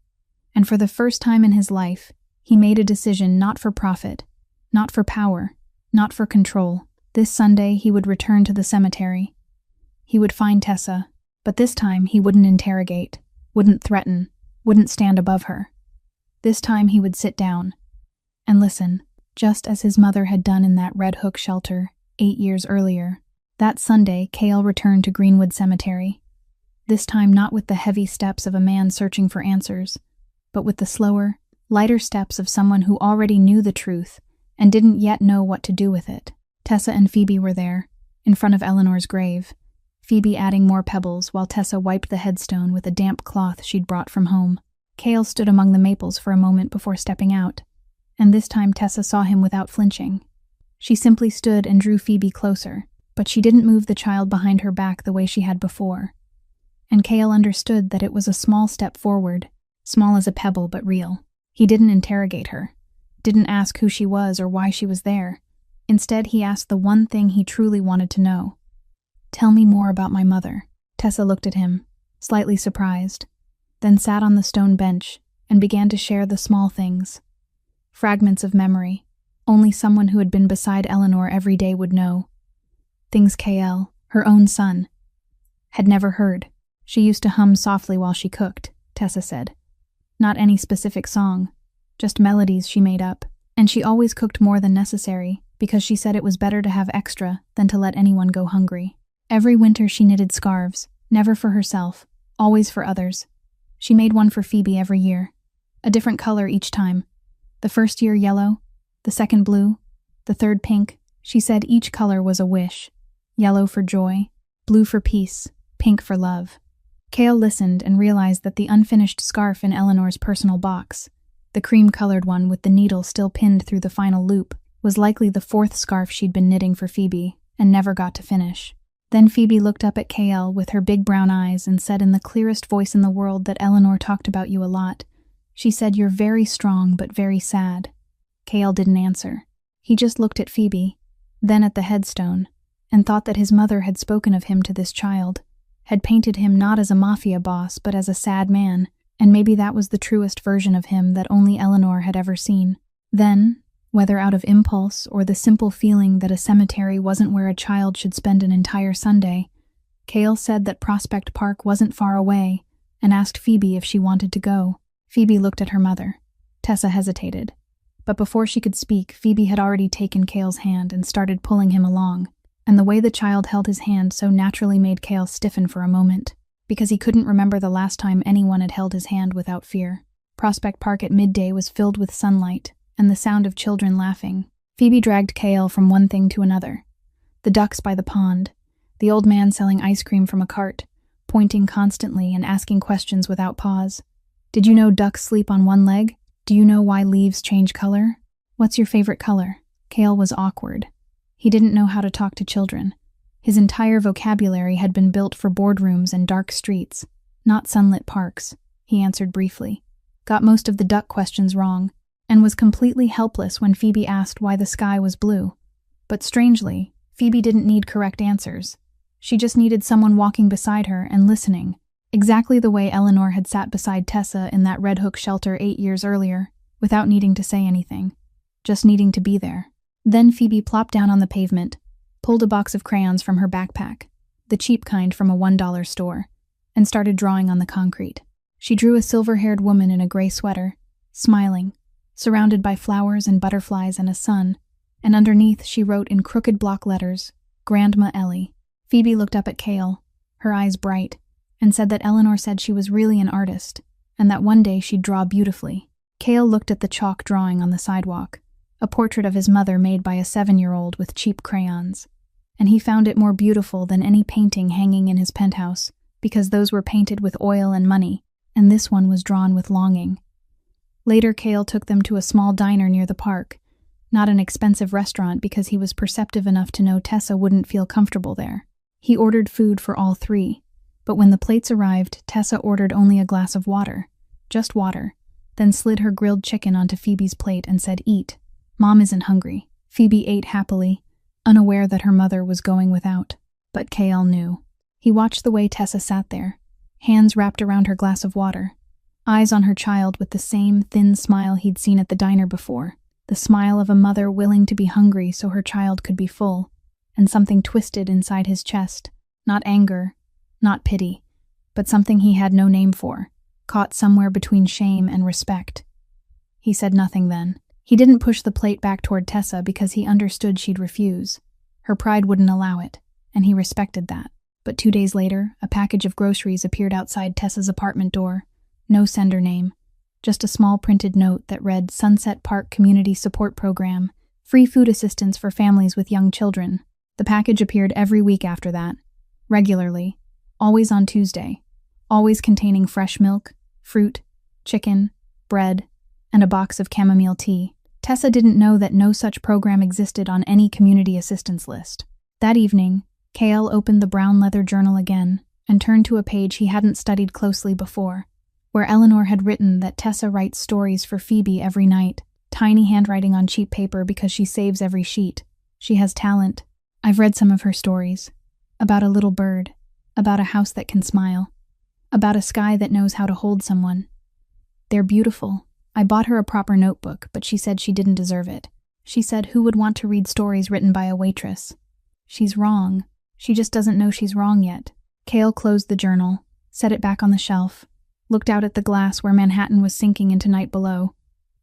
And for the first time in his life, he made a decision not for profit, not for power, not for control. This Sunday he would return to the cemetery. He would find Tessa, but this time he wouldn't interrogate, wouldn't threaten, wouldn't stand above her. This time he would sit down and listen, just as his mother had done in that Red Hook shelter 8 years earlier. That Sunday, Cale returned to Greenwood Cemetery. This time not with the heavy steps of a man searching for answers, but with the slower, lighter steps of someone who already knew the truth and didn't yet know what to do with it. Tessa and Phoebe were there, in front of Eleanor's grave, Phoebe adding more pebbles while Tessa wiped the headstone with a damp cloth she'd brought from home. Cale stood among the maples for a moment before stepping out, and this time Tessa saw him without flinching. She simply stood and drew Phoebe closer, but she didn't move the child behind her back the way she had before. And Cale understood that it was a small step forward, small as a pebble but real. He didn't interrogate her, didn't ask who she was or why she was there. Instead, he asked the one thing he truly wanted to know. "Tell me more about my mother." Tessa looked at him, slightly surprised, then sat on the stone bench and began to share the small things. Fragments of memory, only someone who had been beside Eleanor every day would know. Things Cale, her own son, had never heard. She used to hum softly while she cooked, Tessa said. Not any specific song, just melodies she made up. And she always cooked more than necessary, because she said it was better to have extra than to let anyone go hungry. Every winter she knitted scarves, never for herself, always for others. She made one for Phoebe every year, a different color each time. The first year yellow, the second blue, the third pink. She said each color was a wish. Yellow for joy, blue for peace, pink for love. Cale listened and realized that the unfinished scarf in Eleanor's personal box, the cream-colored one with the needle still pinned through the final loop, was likely the fourth scarf she'd been knitting for Phoebe and never got to finish. Then Phoebe looked up at Cale with her big brown eyes and said in the clearest voice in the world that Eleanor talked about you a lot. She said, "You're very strong but very sad." Cale didn't answer. He just looked at Phoebe, then at the headstone, and thought that his mother had spoken of him to this child, had painted him not as a mafia boss but as a sad man, and maybe that was the truest version of him that only Eleanor had ever seen. Then, whether out of impulse or the simple feeling that a cemetery wasn't where a child should spend an entire Sunday, Cale said that Prospect Park wasn't far away and asked Phoebe if she wanted to go. Phoebe looked at her mother. Tessa hesitated. But before she could speak, Phoebe had already taken Cale's hand and started pulling him along, and the way the child held his hand so naturally made Cale stiffen for a moment, because he couldn't remember the last time anyone had held his hand without fear. Prospect Park at midday was filled with sunlight and the sound of children laughing. Phoebe dragged Cale from one thing to another. The ducks by the pond, the old man selling ice cream from a cart, pointing constantly and asking questions without pause. "Did you know ducks sleep on one leg? Do you know why leaves change color? What's your favorite color?" Cale was awkward. He didn't know how to talk to children. His entire vocabulary had been built for boardrooms and dark streets, not sunlit parks. He answered briefly, got most of the duck questions wrong, and was completely helpless when Phoebe asked why the sky was blue. But strangely, Phoebe didn't need correct answers. She just needed someone walking beside her and listening, exactly the way Eleanor had sat beside Tessa in that Red Hook shelter 8 years earlier, without needing to say anything, just needing to be there. Then Phoebe plopped down on the pavement, pulled a box of crayons from her backpack, the cheap kind from a $1 store, and started drawing on the concrete. She drew a silver-haired woman in a gray sweater, smiling, surrounded by flowers and butterflies and a sun, and underneath she wrote in crooked block letters, "Grandma Ellie." Phoebe looked up at Cale, her eyes bright, and said that Eleanor said she was really an artist, and that one day she'd draw beautifully. Cale looked at the chalk drawing on the sidewalk, a portrait of his mother made by a 7-year-old with cheap crayons, and he found it more beautiful than any painting hanging in his penthouse, because those were painted with oil and money, and this one was drawn with longing. Later, Cale took them to a small diner near the park, not an expensive restaurant because he was perceptive enough to know Tessa wouldn't feel comfortable there. He ordered food for all three, but when the plates arrived, Tessa ordered only a glass of water, just water, then slid her grilled chicken onto Phoebe's plate and said, "Eat. Mom isn't hungry." Phoebe ate happily, unaware that her mother was going without. But Cale knew. He watched the way Tessa sat there, hands wrapped around her glass of water, eyes on her child with the same thin smile he'd seen at the diner before, the smile of a mother willing to be hungry so her child could be full, and something twisted inside his chest, not anger, not pity, but something he had no name for, caught somewhere between shame and respect. He said nothing then. He didn't push the plate back toward Tessa because he understood she'd refuse. Her pride wouldn't allow it, and he respected that. But 2 days later, a package of groceries appeared outside Tessa's apartment door. No sender name. just a small printed note that read Sunset Park Community Support Program, free food assistance for families with young children. The package appeared every week after that, regularly, always on Tuesday, always containing fresh milk, fruit, chicken, bread, and a box of chamomile tea. Tessa didn't know that no such program existed on any community assistance list. That evening, K.L. opened the brown leather journal again and turned to a page he hadn't studied closely before, where Eleanor had written that Tessa writes stories for Phoebe every night, tiny handwriting on cheap paper because she saves every sheet. She has talent. I've read some of her stories. About a little bird, about a house that can smile, about a sky that knows how to hold someone. They're beautiful. I bought her a proper notebook, but she said she didn't deserve it. She said who would want to read stories written by a waitress? She's wrong. She just doesn't know she's wrong yet. Cale closed the journal, set it back on the shelf, looked out at the glass where Manhattan was sinking into night below,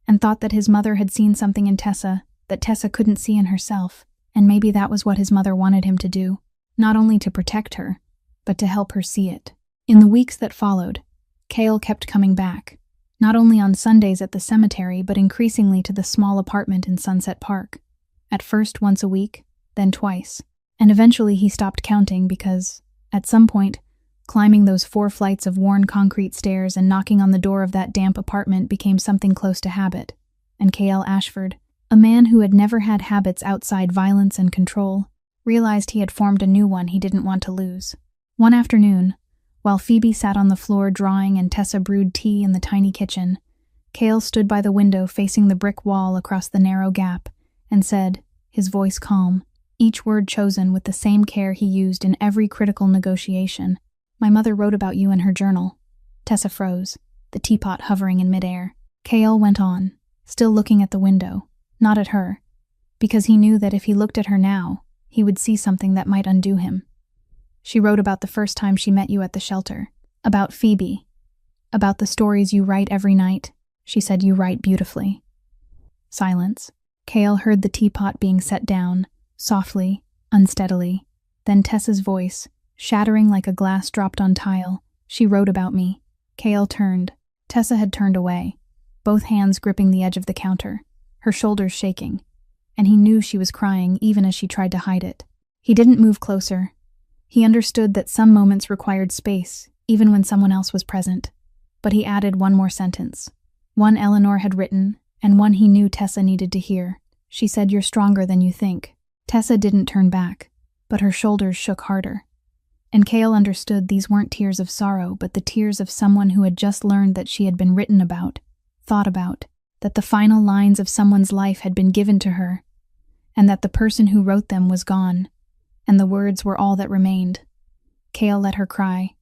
and thought that his mother had seen something in Tessa that Tessa couldn't see in herself, and maybe that was what his mother wanted him to do, not only to protect her, but to help her see it. In the weeks that followed, Cale kept coming back, not only on Sundays at the cemetery, but increasingly to the small apartment in Sunset Park. At first once a week, then twice, and eventually he stopped counting because, at some point, climbing those 4 flights of worn concrete stairs and knocking on the door of that damp apartment became something close to habit, and K.L. Ashford, a man who had never had habits outside violence and control, realized he had formed a new one he didn't want to lose. One afternoon, while Phoebe sat on the floor drawing and Tessa brewed tea in the tiny kitchen, Cale stood by the window facing the brick wall across the narrow gap and said, his voice calm, each word chosen with the same care he used in every critical negotiation, "My mother wrote about you in her journal." Tessa froze, the teapot hovering in midair. Cale went on, still looking at the window, not at her, because he knew that if he looked at her now, he would see something that might undo him. "She wrote about the first time she met you at the shelter, about Phoebe, about the stories you write every night. She said you write beautifully." Silence. Cale heard the teapot being set down, softly, unsteadily. Then Tessa's voice, shattering like a glass dropped on tile. "She wrote about me." Cale turned. Tessa had turned away, both hands gripping the edge of the counter, her shoulders shaking, and he knew she was crying even as she tried to hide it. He didn't move closer. He understood that some moments required space, even when someone else was present. But he added one more sentence, one Eleanor had written, and one he knew Tessa needed to hear. She said, "You're stronger than you think." Tessa didn't turn back, but her shoulders shook harder. And Cale understood these weren't tears of sorrow, but the tears of someone who had just learned that she had been written about, thought about, that the final lines of someone's life had been given to her, and that the person who wrote them was gone, and the words were all that remained. Cale let her cry.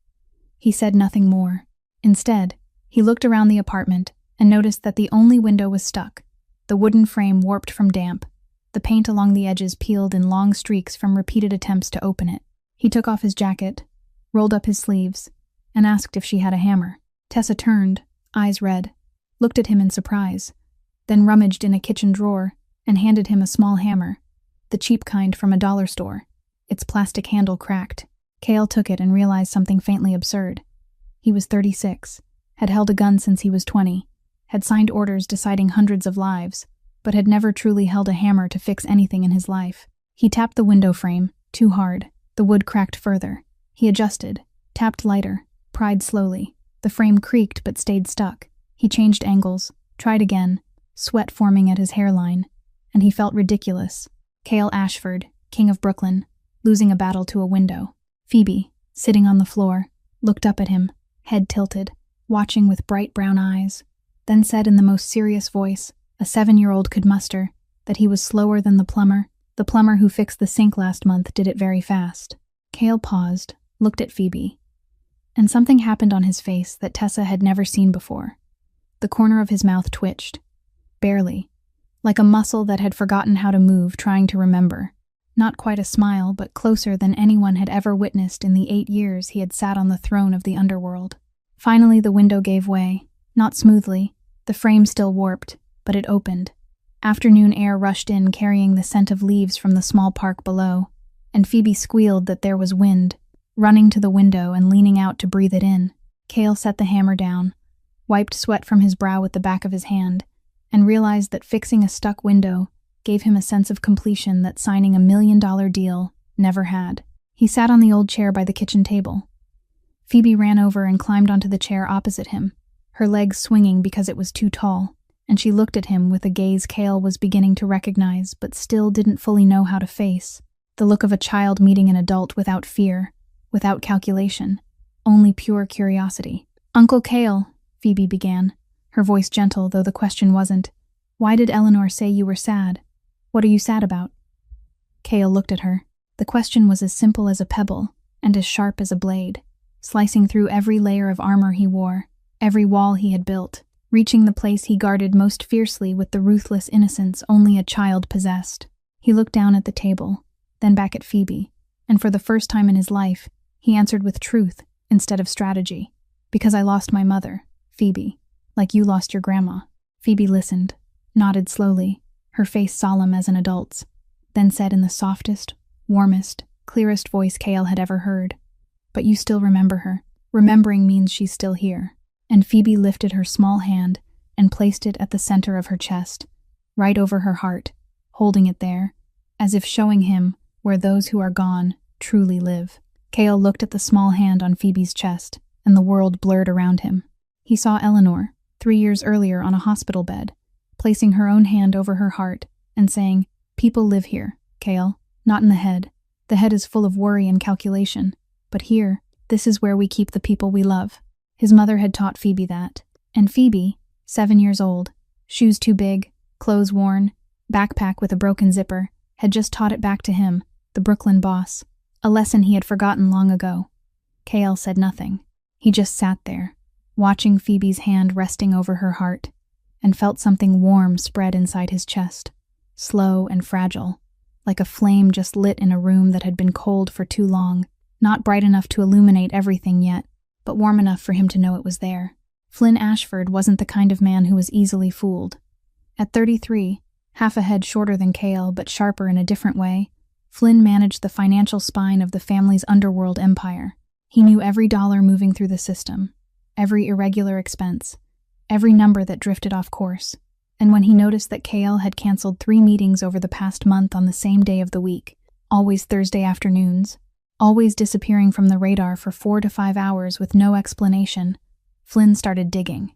He said nothing more. Instead, he looked around the apartment and noticed that the only window was stuck, the wooden frame warped from damp, the paint along the edges peeled in long streaks from repeated attempts to open it. He took off his jacket, rolled up his sleeves, and asked if she had a hammer. Tessa turned, eyes red, looked at him in surprise, then rummaged in a kitchen drawer and handed him a small hammer, the cheap kind from a dollar store. Its plastic handle cracked. Cale took it and realized something faintly absurd. He was 36, had held a gun since he was 20, had signed orders deciding hundreds of lives, but had never truly held a hammer to fix anything in his life. He tapped the window frame, too hard. The wood cracked further. He adjusted, tapped lighter, pried slowly. The frame creaked but stayed stuck. He changed angles, tried again, sweat forming at his hairline, and he felt ridiculous. Cale Ashford, king of Brooklyn, losing a battle to a window. Phoebe, sitting on the floor, looked up at him, head tilted, watching with bright brown eyes, then said in the most serious voice a 7-year-old could muster, that he was slower than the plumber. The plumber who fixed the sink last month did it very fast. Cale paused, looked at Phoebe, and something happened on his face that Tessa had never seen before. The corner of his mouth twitched, barely, like a muscle that had forgotten how to move, trying to remember. Not quite a smile, but closer than anyone had ever witnessed in the 8 years he had sat on the throne of the underworld. Finally, the window gave way, not smoothly, the frame still warped, but it opened. Afternoon air rushed in, carrying the scent of leaves from the small park below, and Phoebe squealed that there was wind, running to the window and leaning out to breathe it in. Cale set the hammer down, wiped sweat from his brow with the back of his hand, and realized that fixing a stuck window gave him a sense of completion that signing a $1 million deal never had. He sat on the old chair by the kitchen table. Phoebe ran over and climbed onto the chair opposite him, her legs swinging because it was too tall, and she looked at him with a gaze Cale was beginning to recognize but still didn't fully know how to face. The look of a child meeting an adult without fear, without calculation, only pure curiosity. "Uncle Cale," Phoebe began, her voice gentle, though the question wasn't, "Why did Eleanor say you were sad? What are you sad about?" Cale looked at her. The question was as simple as a pebble, and as sharp as a blade, slicing through every layer of armor he wore, every wall he had built, reaching the place he guarded most fiercely with the ruthless innocence only a child possessed. He looked down at the table, then back at Phoebe, and for the first time in his life, he answered with truth instead of strategy. "Because I lost my mother, Phoebe, like you lost your grandma." Phoebe listened, nodded slowly, her face solemn as an adult's, then said in the softest, warmest, clearest voice Cale had ever heard, "But you still remember her. Remembering means she's still here." And Phoebe lifted her small hand and placed it at the center of her chest, right over her heart, holding it there, as if showing him where those who are gone truly live. Cale looked at the small hand on Phoebe's chest, and the world blurred around him. He saw Eleanor, 3 years earlier on a hospital bed, placing her own hand over her heart and saying, "People live here, Cale, not in the head. The head is full of worry and calculation. But here, this is where we keep the people we love." His mother had taught Phoebe that, and Phoebe, 7 years old, shoes too big, clothes worn, backpack with a broken zipper, had just taught it back to him, the Brooklyn boss, a lesson he had forgotten long ago. Cale said nothing. He just sat there, watching Phoebe's hand resting over her heart, and felt something warm spread inside his chest, slow and fragile, like a flame just lit in a room that had been cold for too long, not bright enough to illuminate everything yet, but warm enough for him to know it was there. Flynn Ashford wasn't the kind of man who was easily fooled. At 33, half a head shorter than Cale but sharper in a different way, Flynn managed the financial spine of the family's underworld empire. He knew every dollar moving through the system, every irregular expense, every number that drifted off course. And when he noticed that Cale had canceled 3 meetings over the past month on the same day of the week, always Thursday afternoons, always disappearing from the radar for 4 to 5 hours with no explanation, Flynn started digging.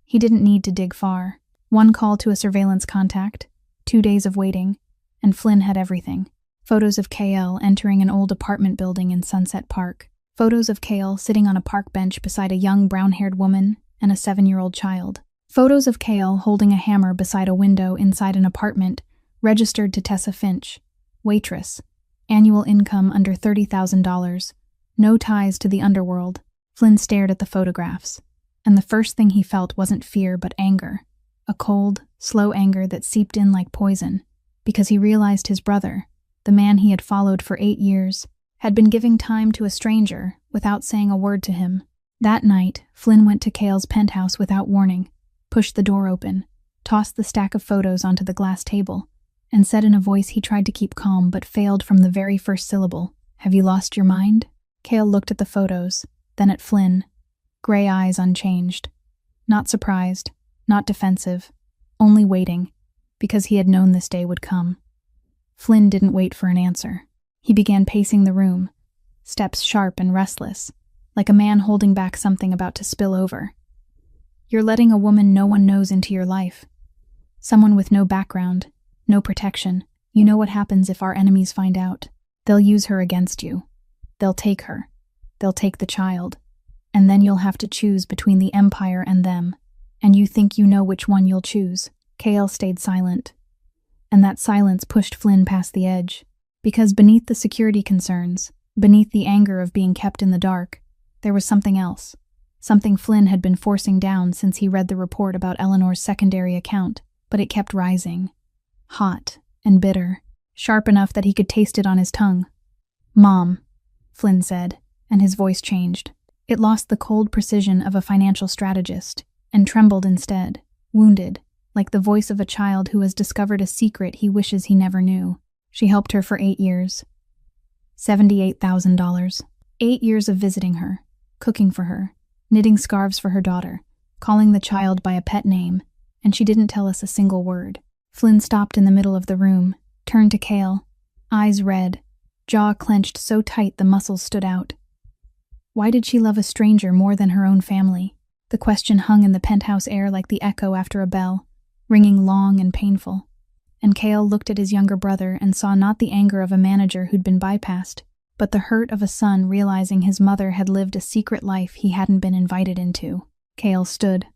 He didn't need to dig far. 1 call to a surveillance contact, 2 days of waiting, and Flynn had everything. Photos of Cale entering an old apartment building in Sunset Park. Photos of Cale sitting on a park bench beside a young brown-haired woman and a 7-year-old child. Photos of Cale holding a hammer beside a window inside an apartment registered to Tessa Finch, waitress, annual income under $30,000, no ties to the underworld. Flynn stared at the photographs, and the first thing he felt wasn't fear but anger, a cold, slow anger that seeped in like poison, because he realized his brother, the man he had followed for 8 years, had been giving time to a stranger without saying a word to him. That night, Flynn went to Cale's penthouse without warning, pushed the door open, tossed the stack of photos onto the glass table, and said in a voice he tried to keep calm but failed from the very first syllable, "Have you lost your mind?" Cale looked at the photos, then at Flynn, gray eyes unchanged. Not surprised, not defensive, only waiting, because he had known this day would come. Flynn didn't wait for an answer. He began pacing the room, steps sharp and restless, like a man holding back something about to spill over. "You're letting a woman no one knows into your life. Someone with no background, no protection. You know what happens if our enemies find out. They'll use her against you. They'll take her. They'll take the child. And then you'll have to choose between the Empire and them. And you think you know which one you'll choose." Cale stayed silent. And that silence pushed Flynn past the edge. Because beneath the security concerns, beneath the anger of being kept in the dark, there was something else. Something Flynn had been forcing down since he read the report about Eleanor's secondary account, but it kept rising. Hot and bitter, sharp enough that he could taste it on his tongue. "Mom," Flynn said, and his voice changed. It lost the cold precision of a financial strategist, and trembled instead, wounded, like the voice of a child who has discovered a secret he wishes he never knew. She helped her for 8 years. $78,000. 8 years of visiting her, cooking for her, knitting scarves for her daughter, calling the child by a pet name, and she didn't tell us a single word. Flynn stopped in the middle of the room, turned to Cale, eyes red, jaw clenched so tight the muscles stood out. Why did she love a stranger more than her own family? The question hung in the penthouse air like the echo after a bell, ringing long and painful. And Cale looked at his younger brother and saw not the anger of a manager who'd been bypassed, but the hurt of a son realizing his mother had lived a secret life he hadn't been invited into. Cale stood,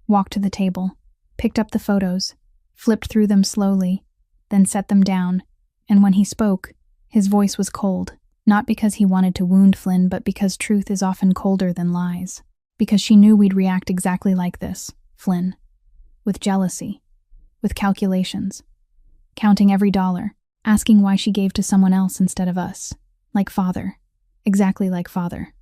walked to the table, picked up the photos, flipped through them slowly, then set them down, and when he spoke, his voice was cold, not because he wanted to wound Flynn, but because truth is often colder than lies. Because she knew we'd react exactly like this, Flynn. With jealousy. With calculations. Counting every dollar. Asking why she gave to someone else instead of us. Like father. Exactly like father.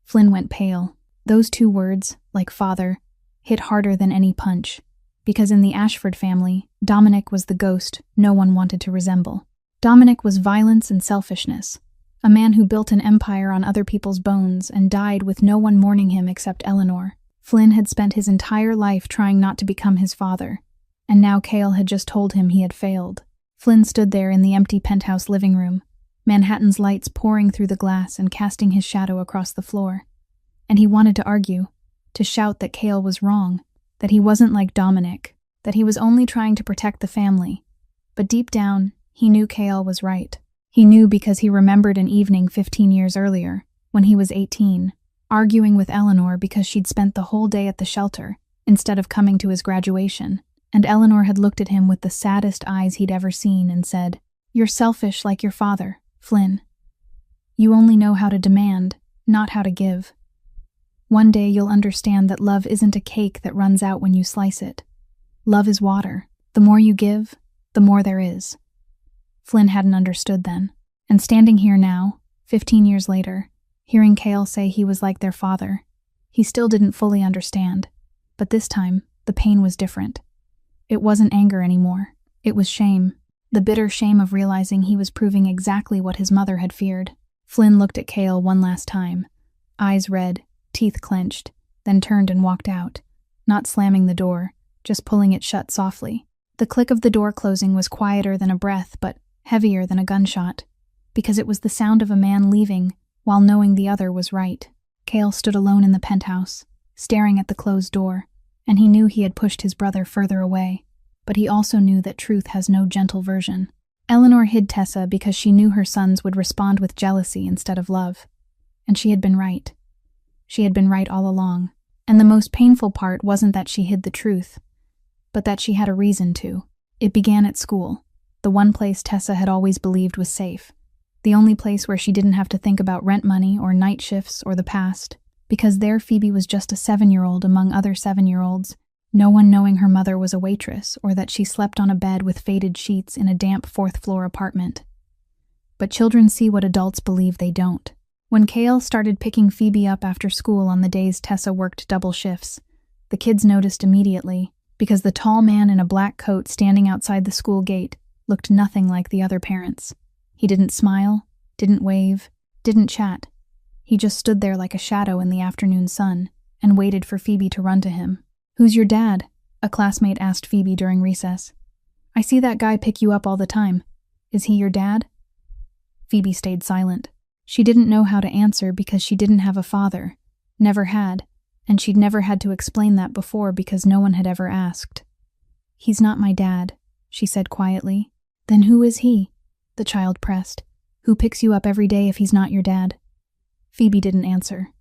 Flynn went pale. Those two words, like father, hit harder than any punch. Because in the Ashford family, Dominic was the ghost no one wanted to resemble. Dominic was violence and selfishness. A man who built an empire on other people's bones and died with no one mourning him except Eleanor. Flynn had spent his entire life trying not to become his father, and now Cale had just told him he had failed. Flynn stood there in the empty penthouse living room, Manhattan's lights pouring through the glass and casting his shadow across the floor. And he wanted to argue, to shout that Cale was wrong, that he wasn't like Dominic, that he was only trying to protect the family. But deep down, he knew Cale was right. He knew because he remembered an evening 15 years earlier, when he was 18, arguing with Eleanor because she'd spent the whole day at the shelter, instead of coming to his graduation, and Eleanor had looked at him with the saddest eyes he'd ever seen and said, "You're selfish like your father, Flynn. You only know how to demand, not how to give. One day you'll understand that love isn't a cake that runs out when you slice it. Love is water. The more you give, the more there is." Flynn hadn't understood then, and standing here now, 15 years later, hearing Cale say he was like their father, he still didn't fully understand. But this time, the pain was different. It wasn't anger anymore. It was shame. The bitter shame of realizing he was proving exactly what his mother had feared. Flynn looked at Cale one last time, eyes red, teeth clenched, then turned and walked out, not slamming the door, just pulling it shut softly. The click of the door closing was quieter than a breath, but heavier than a gunshot, because it was the sound of a man leaving while knowing the other was right. Cale stood alone in the penthouse, staring at the closed door, and he knew he had pushed his brother further away, but he also knew that truth has no gentle version. Eleanor hid Tessa because she knew her sons would respond with jealousy instead of love, and she had been right. She had been right all along, and the most painful part wasn't that she hid the truth, but that she had a reason to. It began at school. The one place Tessa had always believed was safe. The only place where she didn't have to think about rent money or night shifts or the past, because there Phoebe was just a 7-year-old among other 7-year-olds, no one knowing her mother was a waitress or that she slept on a bed with faded sheets in a damp 4th-floor apartment. But children see what adults believe they don't. When Cale started picking Phoebe up after school on the days Tessa worked double shifts, the kids noticed immediately, because the tall man in a black coat standing outside the school gate looked nothing like the other parents. He didn't smile, didn't wave, didn't chat. He just stood there like a shadow in the afternoon sun and waited for Phoebe to run to him. "Who's your dad?" a classmate asked Phoebe during recess. "I see that guy pick you up all the time. Is he your dad?" Phoebe stayed silent. She didn't know how to answer because she didn't have a father, never had, and she'd never had to explain that before because no one had ever asked. "He's not my dad," she said quietly. "Then who is he?" the child pressed. "Who picks you up every day if he's not your dad?" Phoebe didn't answer.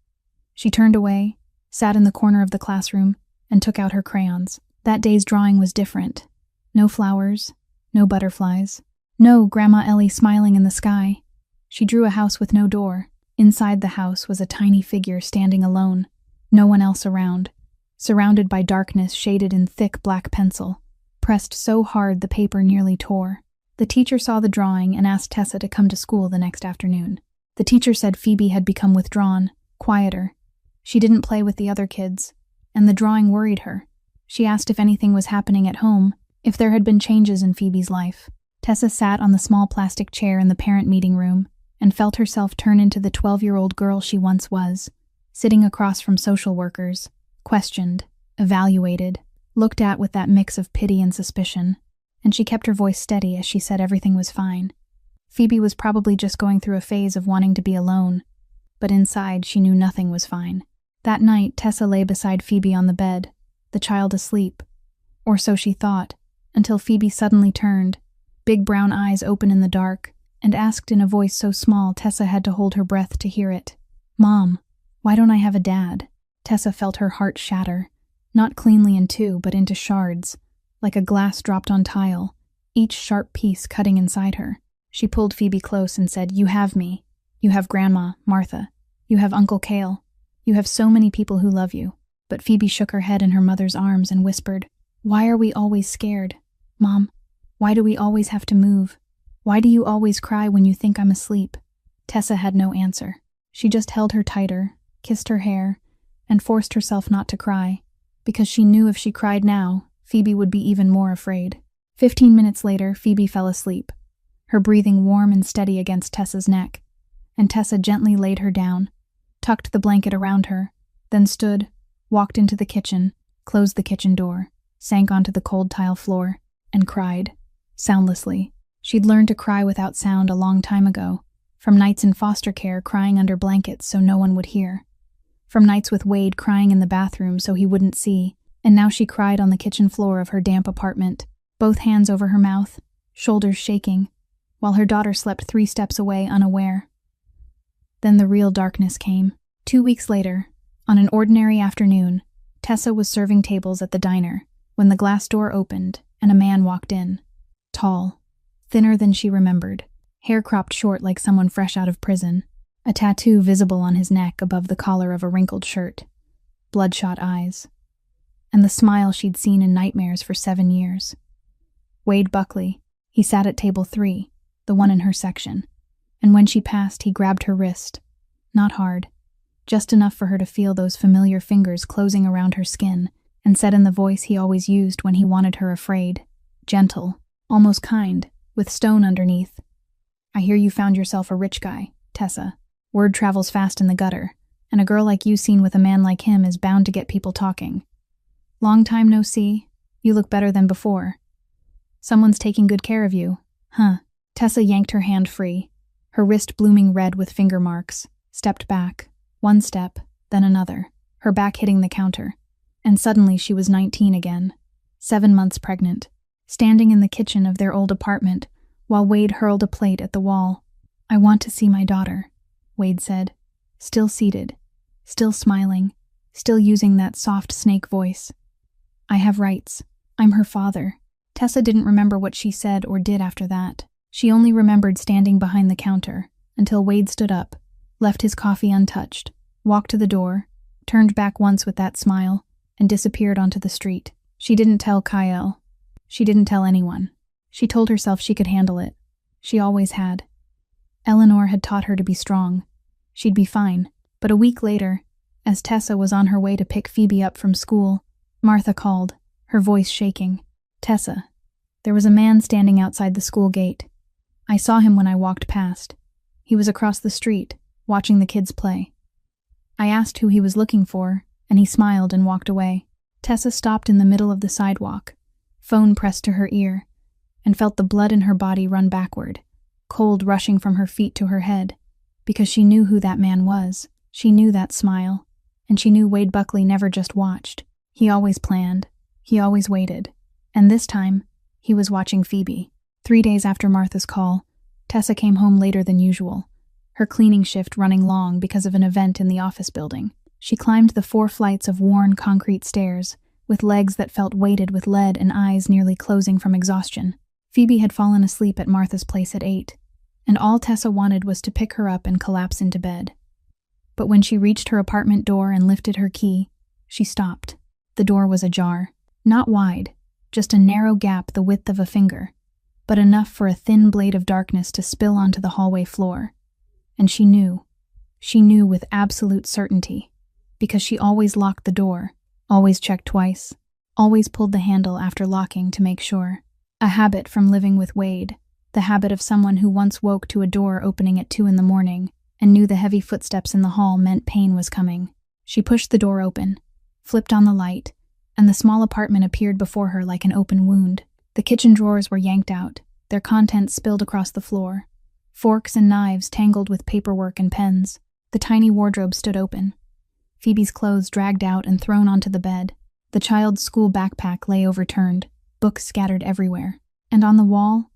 She turned away, sat in the corner of the classroom, and took out her crayons. That day's drawing was different. No flowers, no butterflies, no Grandma Ellie smiling in the sky. She drew a house with no door. Inside the house was a tiny figure standing alone, no one else around, surrounded by darkness shaded in thick black pencil, pressed so hard the paper nearly tore. The teacher saw the drawing and asked Tessa to come to school the next afternoon. The teacher said Phoebe had become withdrawn, quieter. She didn't play with the other kids, and the drawing worried her. She asked if anything was happening at home, if there had been changes in Phoebe's life. Tessa sat on the small plastic chair in the parent meeting room and felt herself turn into the 12-year-old girl she once was, sitting across from social workers, questioned, evaluated, looked at with that mix of pity and suspicion, and she kept her voice steady as she said everything was fine. Phoebe was probably just going through a phase of wanting to be alone, but inside she knew nothing was fine. That night, Tessa lay beside Phoebe on the bed, the child asleep, or so she thought, until Phoebe suddenly turned, big brown eyes open in the dark, and asked in a voice so small Tessa had to hold her breath to hear it, "Mom, why don't I have a dad?" Tessa felt her heart shatter, not cleanly in two, but into shards, like a glass dropped on tile, each sharp piece cutting inside her. She pulled Phoebe close and said, "You have me. You have Grandma, Martha. You have Uncle Cale. You have so many people who love you." But Phoebe shook her head in her mother's arms and whispered, "Why are we always scared? Mom, why do we always have to move? Why do you always cry when you think I'm asleep?" Tessa had no answer. She just held her tighter, kissed her hair, and forced herself not to cry, because she knew if she cried now, Phoebe would be even more afraid. 15 minutes later, Phoebe fell asleep, her breathing warm and steady against Tessa's neck, and Tessa gently laid her down, tucked the blanket around her, then stood, walked into the kitchen, closed the kitchen door, sank onto the cold tile floor, and cried, soundlessly. She'd learned to cry without sound a long time ago, from nights in foster care crying under blankets so no one would hear, from nights with Wade crying in the bathroom so he wouldn't see, and now she cried on the kitchen floor of her damp apartment, both hands over her mouth, shoulders shaking, while her daughter slept 3 steps away unaware. Then the real darkness came. 2 weeks later, on an ordinary afternoon, Tessa was serving tables at the diner when the glass door opened and a man walked in. Tall, thinner than she remembered, hair cropped short like someone fresh out of prison, a tattoo visible on his neck above the collar of a wrinkled shirt, bloodshot eyes, and the smile she'd seen in nightmares for 7 years. Wade Buckley. He sat at table 3, the one in her section, and when she passed he grabbed her wrist, not hard, just enough for her to feel those familiar fingers closing around her skin, and said in the voice he always used when he wanted her afraid, gentle, almost kind, with stone underneath, "I hear you found yourself a rich guy, Tessa. Word travels fast in the gutter, and a girl like you seen with a man like him is bound to get people talking. Long time no see, you look better than before. Someone's taking good care of you, huh?" Tessa yanked her hand free, her wrist blooming red with finger marks, stepped back, 1 step, then another, her back hitting the counter, and suddenly she was 19 again, 7 months pregnant, standing in the kitchen of their old apartment while Wade hurled a plate at the wall. "I want to see my daughter," Wade said, still seated, still smiling, still using that soft snake voice. "I have rights. I'm her father." Tessa didn't remember what she said or did after that. She only remembered standing behind the counter until Wade stood up, left his coffee untouched, walked to the door, turned back once with that smile, and disappeared onto the street. She didn't tell Kyle. She didn't tell anyone. She told herself she could handle it. She always had. Eleanor had taught her to be strong. She'd be fine. But a week later, as Tessa was on her way to pick Phoebe up from school, Martha called, her voice shaking. "Tessa, there was a man standing outside the school gate. I saw him when I walked past. He was across the street, watching the kids play. I asked who he was looking for, and he smiled and walked away." Tessa stopped in the middle of the sidewalk, phone pressed to her ear, and felt the blood in her body run backward, cold rushing from her feet to her head, because she knew who that man was. She knew that smile, and she knew Wade Buckley never just watched. He always planned. He always waited. And this time, he was watching Phoebe. 3 days after Martha's call, Tessa came home later than usual, her cleaning shift running long because of an event in the office building. She climbed the 4 flights of worn concrete stairs, with legs that felt weighted with lead and eyes nearly closing from exhaustion. Phoebe had fallen asleep at Martha's place at 8, and all Tessa wanted was to pick her up and collapse into bed. But when she reached her apartment door and lifted her key, she stopped. The door was ajar. Not wide, just a narrow gap the width of a finger, but enough for a thin blade of darkness to spill onto the hallway floor. And she knew with absolute certainty, because she always locked the door, always checked twice, always pulled the handle after locking to make sure. A habit from living with Wade, the habit of someone who once woke to a door opening at 2 a.m. and knew the heavy footsteps in the hall meant pain was coming. She pushed the door open, flipped on the light, and the small apartment appeared before her like an open wound. The kitchen drawers were yanked out, their contents spilled across the floor. Forks and knives tangled with paperwork and pens. The tiny wardrobe stood open. Phoebe's clothes dragged out and thrown onto the bed. The child's school backpack lay overturned, books scattered everywhere. And on the wall,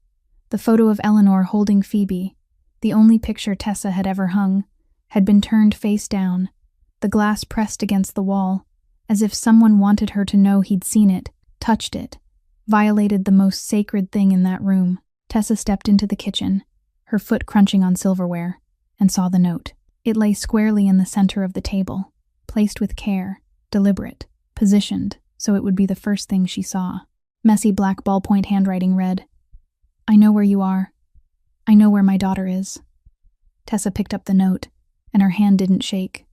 the photo of Eleanor holding Phoebe, the only picture Tessa had ever hung, had been turned face down, the glass pressed against the wall, as if someone wanted her to know he'd seen it, touched it, violated the most sacred thing in that room. Tessa stepped into the kitchen, her foot crunching on silverware, and saw the note. It lay squarely in the center of the table, placed with care, deliberate, positioned so it would be the first thing she saw. Messy black ballpoint handwriting read, "I know where you are. I know where my daughter is." Tessa picked up the note, and her hand didn't shake.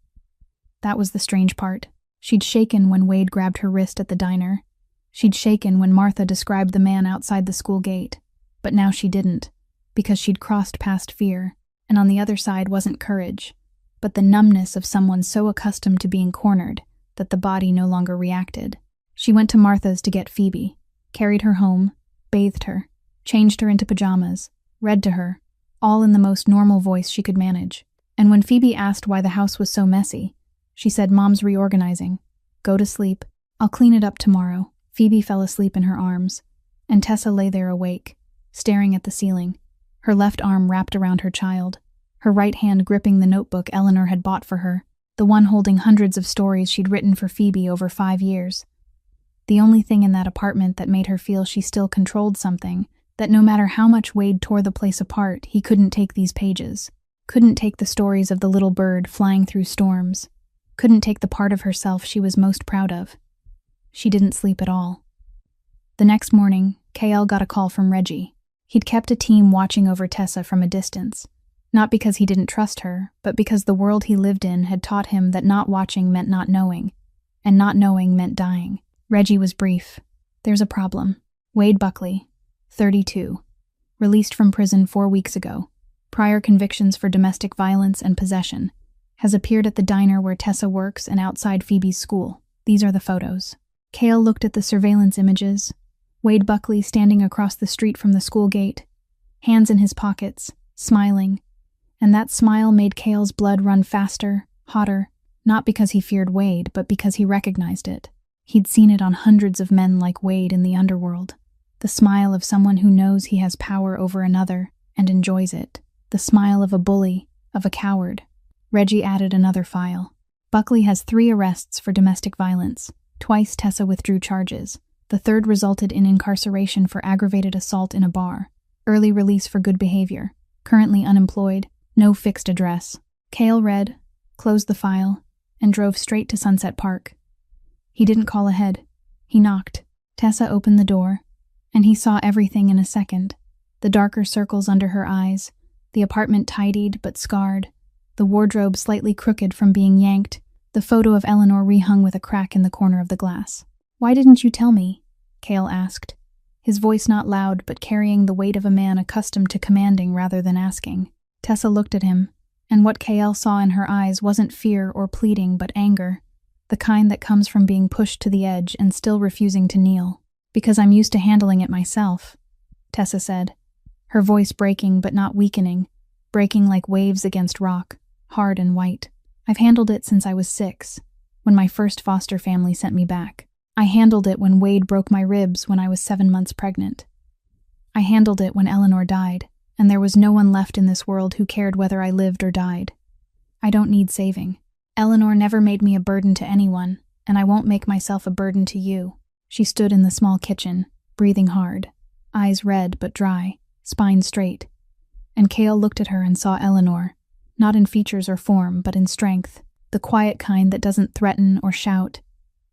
That was the strange part. She'd shaken when Wade grabbed her wrist at the diner. She'd shaken when Martha described the man outside the school gate. But now she didn't, because she'd crossed past fear, and on the other side wasn't courage, but the numbness of someone so accustomed to being cornered that the body no longer reacted. She went to Martha's to get Phoebe, carried her home, bathed her, changed her into pajamas, read to her, all in the most normal voice she could manage. And when Phoebe asked why the house was so messy, she said, "Mom's reorganizing. Go to sleep. I'll clean it up tomorrow." Phoebe fell asleep in her arms, and Tessa lay there awake, staring at the ceiling, her left arm wrapped around her child, her right hand gripping the notebook Eleanor had bought for her, the one holding hundreds of stories she'd written for Phoebe over 5 years. The only thing in that apartment that made her feel she still controlled something, that no matter how much Wade tore the place apart, he couldn't take these pages, couldn't take the stories of the little bird flying through storms, couldn't take the part of herself she was most proud of. She didn't sleep at all. The next morning, KL got a call from Reggie. He'd kept a team watching over Tessa from a distance, not because he didn't trust her, but because the world he lived in had taught him that not watching meant not knowing, and not knowing meant dying. Reggie was brief. "There's a problem. Wade Buckley, 32, released from prison 4 weeks ago, prior convictions for domestic violence and possession, has appeared at the diner where Tessa works and outside Phoebe's school. These are the photos." Cale looked at the surveillance images. Wade Buckley standing across the street from the school gate, hands in his pockets, smiling, and that smile made Cale's blood run faster, hotter, not because he feared Wade, but because he recognized it. He'd seen it on hundreds of men like Wade in the underworld. The smile of someone who knows he has power over another and enjoys it. The smile of a bully, of a coward. Reggie added another file. Buckley has 3 arrests for domestic violence. Twice Tessa withdrew charges. The third resulted in incarceration for aggravated assault in a bar. Early release for good behavior. Currently unemployed. No fixed address. Cale read, closed the file, and drove straight to Sunset Park. He didn't call ahead. He knocked. Tessa opened the door, and he saw everything in a second. The darker circles under her eyes, the apartment tidied but scarred, the wardrobe slightly crooked from being yanked, the photo of Eleanor rehung with a crack in the corner of the glass. "Why didn't you tell me?" Cale asked, his voice not loud but carrying the weight of a man accustomed to commanding rather than asking. Tessa looked at him, and what Cale saw in her eyes wasn't fear or pleading but anger, the kind that comes from being pushed to the edge and still refusing to kneel. "Because I'm used to handling it myself," Tessa said, her voice breaking but not weakening, breaking like waves against rock, hard and white. "I've handled it since I was 6, when my first foster family sent me back. I handled it when Wade broke my ribs when I was 7 months pregnant. I handled it when Eleanor died, and there was no one left in this world who cared whether I lived or died. I don't need saving. Eleanor never made me a burden to anyone, and I won't make myself a burden to you." She stood in the small kitchen, breathing hard, eyes red but dry, spine straight. And Cale looked at her and saw Eleanor, not in features or form, but in strength, the quiet kind that doesn't threaten or shout.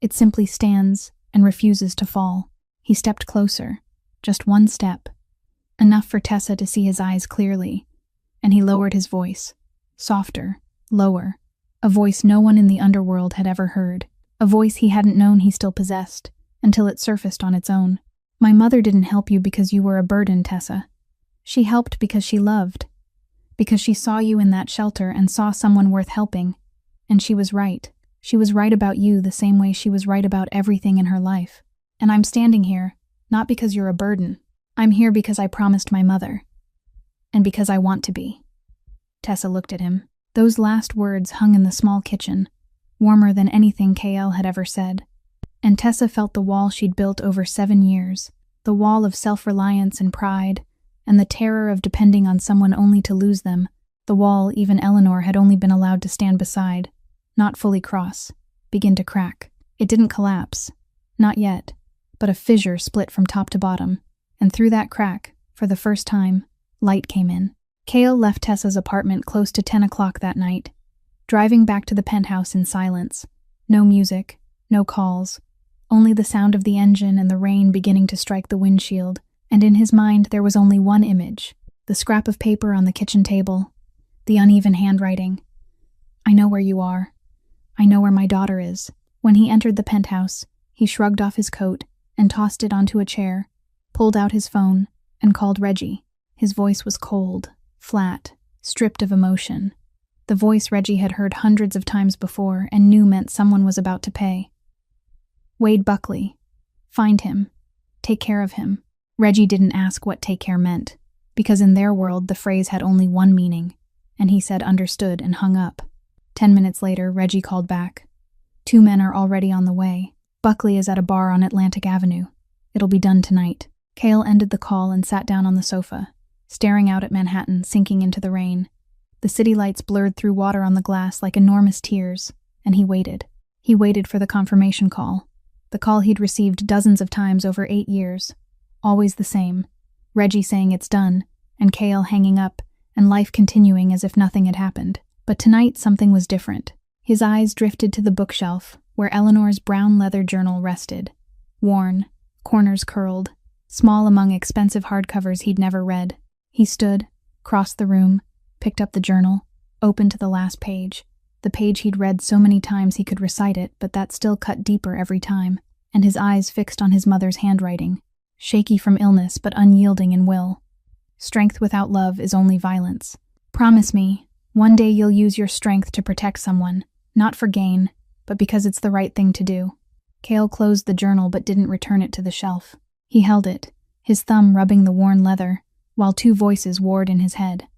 It simply stands and refuses to fall. He stepped closer, just one step, enough for Tessa to see his eyes clearly, and he lowered his voice, softer, lower, a voice no one in the underworld had ever heard, a voice he hadn't known he still possessed, until it surfaced on its own. "My mother didn't help you because you were a burden, Tessa. She helped because she loved, because she saw you in that shelter and saw someone worth helping, and she was right. She was right about you the same way she was right about everything in her life. And I'm standing here, not because you're a burden. I'm here because I promised my mother. And because I want to be." Tessa looked at him. Those last words hung in the small kitchen, warmer than anything KL had ever said. And Tessa felt the wall she'd built over 7 years, the wall of self-reliance and pride, and the terror of depending on someone only to lose them, the wall even Eleanor had only been allowed to stand beside, not fully cross, begin to crack. It didn't collapse, not yet, but a fissure split from top to bottom, and through that crack, for the first time, light came in. Kale left Tessa's apartment close to 10 o'clock that night, driving back to the penthouse in silence. No music, no calls, only the sound of the engine and the rain beginning to strike the windshield, and in his mind there was only one image, the scrap of paper on the kitchen table, the uneven handwriting. "I know where you are. I know where my daughter is." When he entered the penthouse, he shrugged off his coat and tossed it onto a chair, pulled out his phone, and called Reggie. His voice was cold, flat, stripped of emotion. The voice Reggie had heard hundreds of times before and knew meant someone was about to pay. "Wade Buckley. Find him. Take care of him." Reggie didn't ask what take care meant, because in their world the phrase had only one meaning, and he said understood and hung up. 10 minutes later, Reggie called back. "2 men are already on the way. Buckley is at a bar on Atlantic Avenue. It'll be done tonight." Cale ended the call and sat down on the sofa, staring out at Manhattan sinking into the rain. The city lights blurred through water on the glass like enormous tears, and he waited. He waited for the confirmation call. The call he'd received dozens of times over 8 years. Always the same. Reggie saying it's done, and Cale hanging up, and life continuing as if nothing had happened. But tonight something was different. His eyes drifted to the bookshelf, where Eleanor's brown leather journal rested. Worn, corners curled, small among expensive hardcovers he'd never read. He stood, crossed the room, picked up the journal, opened to the last page, the page he'd read so many times he could recite it, but that still cut deeper every time, and his eyes fixed on his mother's handwriting, shaky from illness but unyielding in will. "Strength without love is only violence. Promise me, one day you'll use your strength to protect someone, not for gain, but because it's the right thing to do." Cale closed the journal but didn't return it to the shelf. He held it, his thumb rubbing the worn leather, while 2 voices warred in his head.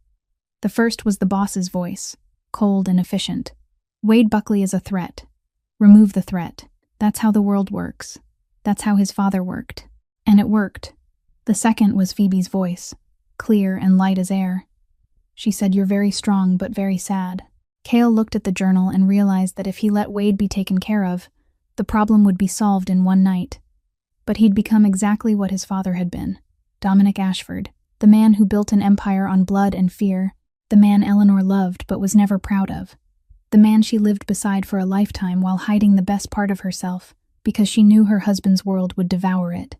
The first was the boss's voice, cold and efficient. "Wade Buckley is a threat. Remove the threat. That's how the world works. That's how his father worked." And it worked. The second was Phoebe's voice, clear and light as air. She said, "You're very strong but very sad." Cale looked at the journal and realized that if he let Wade be taken care of, the problem would be solved in one night. But he'd become exactly what his father had been, Dominic Ashford, the man who built an empire on blood and fear, the man Eleanor loved but was never proud of, the man she lived beside for a lifetime while hiding the best part of herself because she knew her husband's world would devour it.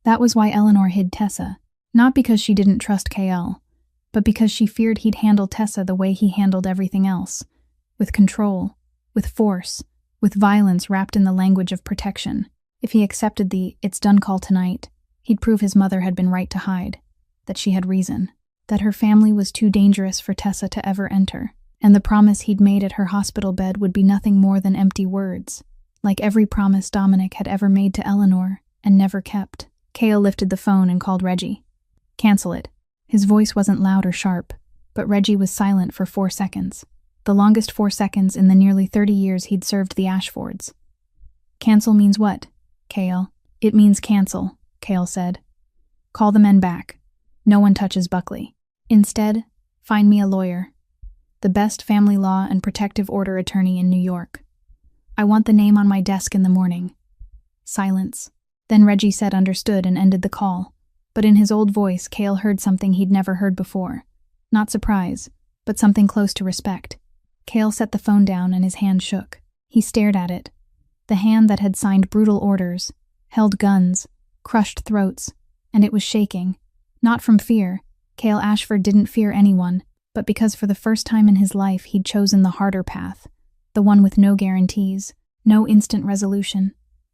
That was why Eleanor hid Tessa, not because she didn't trust KL, but because she feared he'd handle Tessa the way he handled everything else, with control, with force, with violence wrapped in the language of protection. If he accepted the "it's done" call tonight, he'd prove his mother had been right to hide, that she had reason, that her family was too dangerous for Tessa to ever enter, and the promise he'd made at her hospital bed would be nothing more than empty words, like every promise Dominic had ever made to Eleanor and never kept. Cale lifted the phone and called Reggie. "Cancel it." His voice wasn't loud or sharp, but Reggie was silent for 4 seconds, the longest 4 seconds in the nearly 30 years he'd served the Ashfords. "Cancel means what, Cale?" "It means cancel," Cale said. "Call the men back. No one touches Buckley. Instead, find me a lawyer. The best family law and protective order attorney in New York. I want the name on my desk in the morning." Silence. Then Reggie said understood and ended the call, but in his old voice Cale heard something he'd never heard before. Not surprise, but something close to respect. Cale set the phone down and his hand shook. He stared at it. The hand that had signed brutal orders, held guns, crushed throats, and it was shaking. Not from fear. Cale Ashford didn't fear anyone, but because for the first time in his life he'd chosen the harder path, the one with no guarantees, no instant resolution,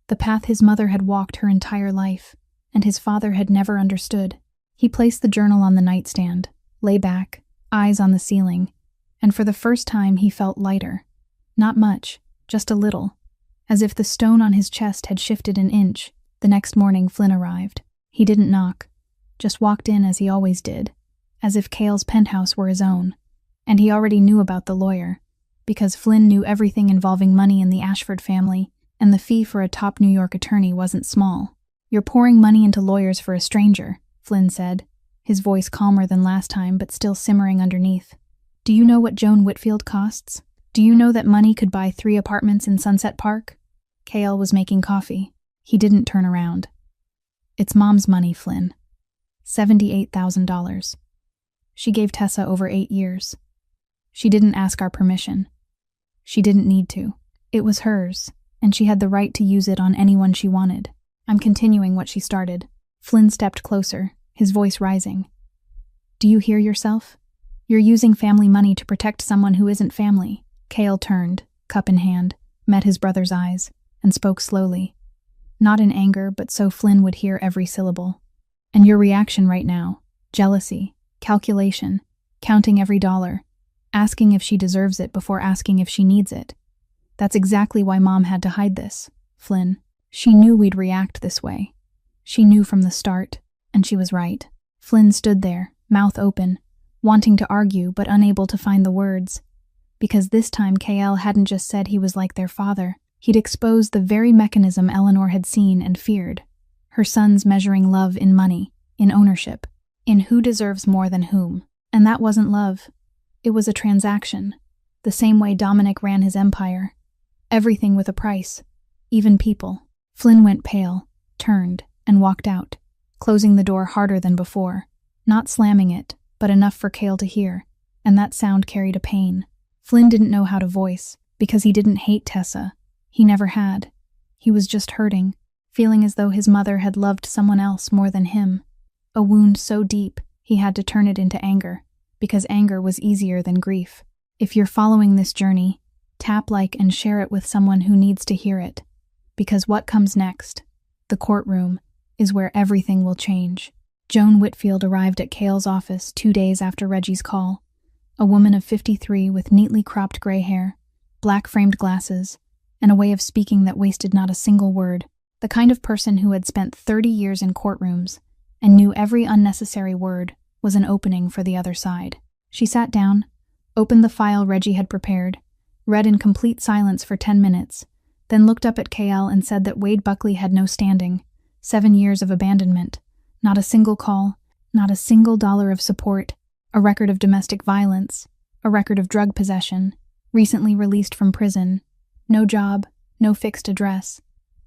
the path his mother had walked her entire life, and his father had never understood. He placed the journal on the nightstand, lay back, eyes on the ceiling, and for the first time he felt lighter. Not much, just a little. As if the stone on his chest had shifted an inch, the next morning Flynn arrived. He didn't knock, just walked in as he always did, as if Cale's penthouse were his own. And he already knew about the lawyer, because Flynn knew everything involving money in the Ashford family, and the fee for a top New York attorney wasn't small. "You're pouring money into lawyers for a stranger," Flynn said, his voice calmer than last time but still simmering underneath. "Do you know what Joan Whitfield costs? Do you know that money could buy 3 apartments in Sunset Park?" Cale was making coffee. He didn't turn around. "It's Mom's money, Flynn. $78,000. She gave Tessa over 8 years. She didn't ask our permission. She didn't need to. It was hers, and she had the right to use it on anyone she wanted. I'm continuing what she started." Flynn stepped closer, his voice rising. "Do you hear yourself? You're using family money to protect someone who isn't family." Cale turned, cup in hand, met his brother's eyes, and spoke slowly. Not in anger, but so Flynn would hear every syllable. "And your reaction right now, jealousy, calculation, counting every dollar, asking if she deserves it before asking if she needs it. That's exactly why Mom had to hide this, Flynn. She knew we'd react this way. She knew from the start, and she was right." Flynn stood there, mouth open, wanting to argue but unable to find the words. Because this time Cale hadn't just said he was like their father. He'd exposed the very mechanism Eleanor had seen and feared. Her sons measuring love in money, in ownership, in who deserves more than whom. And that wasn't love. It was a transaction, the same way Dominic ran his empire. Everything with a price, even people. Flynn went pale, turned, and walked out, closing the door harder than before, not slamming it, but enough for Cale to hear, and that sound carried a pain. Flynn didn't know how to voice, because he didn't hate Tessa. He never had. He was just hurting, feeling as though his mother had loved someone else more than him. A wound so deep, he had to turn it into anger, because anger was easier than grief. If you're following this journey, tap like and share it with someone who needs to hear it. Because what comes next, the courtroom, is where everything will change. Joan Whitfield arrived at Cale's office 2 days after Reggie's call. A woman of 53 with neatly cropped gray hair, black-framed glasses, and a way of speaking that wasted not a single word. The kind of person who had spent 30 years in courtrooms and knew every unnecessary word was an opening for the other side. She sat down, opened the file Reggie had prepared, read in complete silence for 10 minutes, then looked up at Cale and said that Wade Buckley had no standing, 7 years of abandonment, not a single call, not a single dollar of support, a record of domestic violence, a record of drug possession, recently released from prison, no job, no fixed address.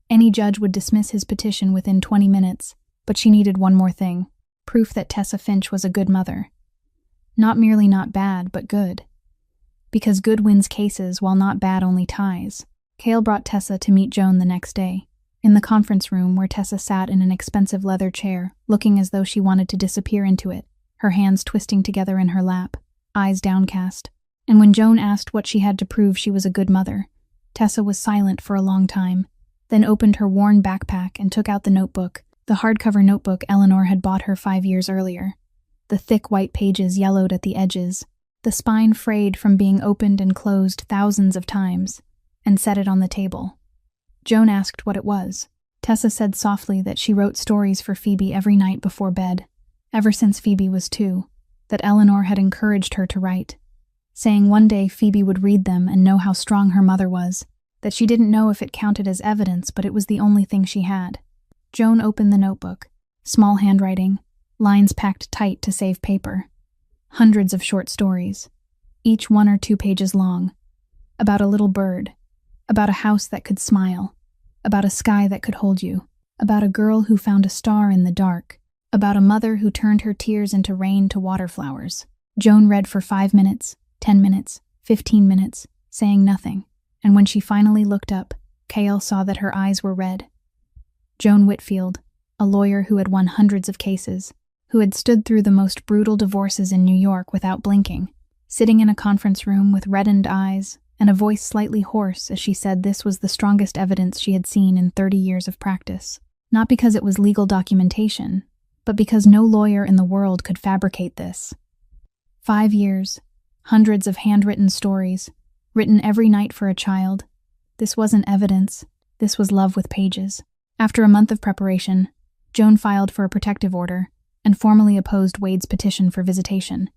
Any judge would dismiss his petition within 20 minutes, but she needed one more thing, proof that Tessa Finch was a good mother. Not merely not bad, but good. Because good wins cases while not bad only ties. Cale brought Tessa to meet Joan the next day, in the conference room where Tessa sat in an expensive leather chair, looking as though she wanted to disappear into it, her hands twisting together in her lap, eyes downcast. And when Joan asked what she had to prove she was a good mother, Tessa was silent for a long time, then opened her worn backpack and took out the notebook, the hardcover notebook Eleanor had bought her 5 years earlier. The thick white pages yellowed at the edges, the spine frayed from being opened and closed thousands of times, and set it on the table. Joan asked what it was. Tessa said softly that she wrote stories for Phoebe every night before bed, ever since Phoebe was 2, that Eleanor had encouraged her to write, saying one day Phoebe would read them and know how strong her mother was, that she didn't know if it counted as evidence, but it was the only thing she had. Joan opened the notebook, small handwriting, lines packed tight to save paper. Hundreds of short stories, each 1 or 2 pages long, about a little bird, about a house that could smile, about a sky that could hold you, about a girl who found a star in the dark, about a mother who turned her tears into rain to water flowers. Joan read for 5 minutes, 10 minutes, 15 minutes, saying nothing, and when she finally looked up, Cale saw that her eyes were red. Joan Whitfield, a lawyer who had won hundreds of cases, who had stood through the most brutal divorces in New York without blinking, sitting in a conference room with reddened eyes and a voice slightly hoarse as she said this was the strongest evidence she had seen in 30 years of practice. Not because it was legal documentation, but because no lawyer in the world could fabricate this. 5 years, hundreds of handwritten stories, written every night for a child, This wasn't evidence. This was love with pages. After a month of preparation, Joan filed for a protective order and formally opposed Wade's petition for visitation.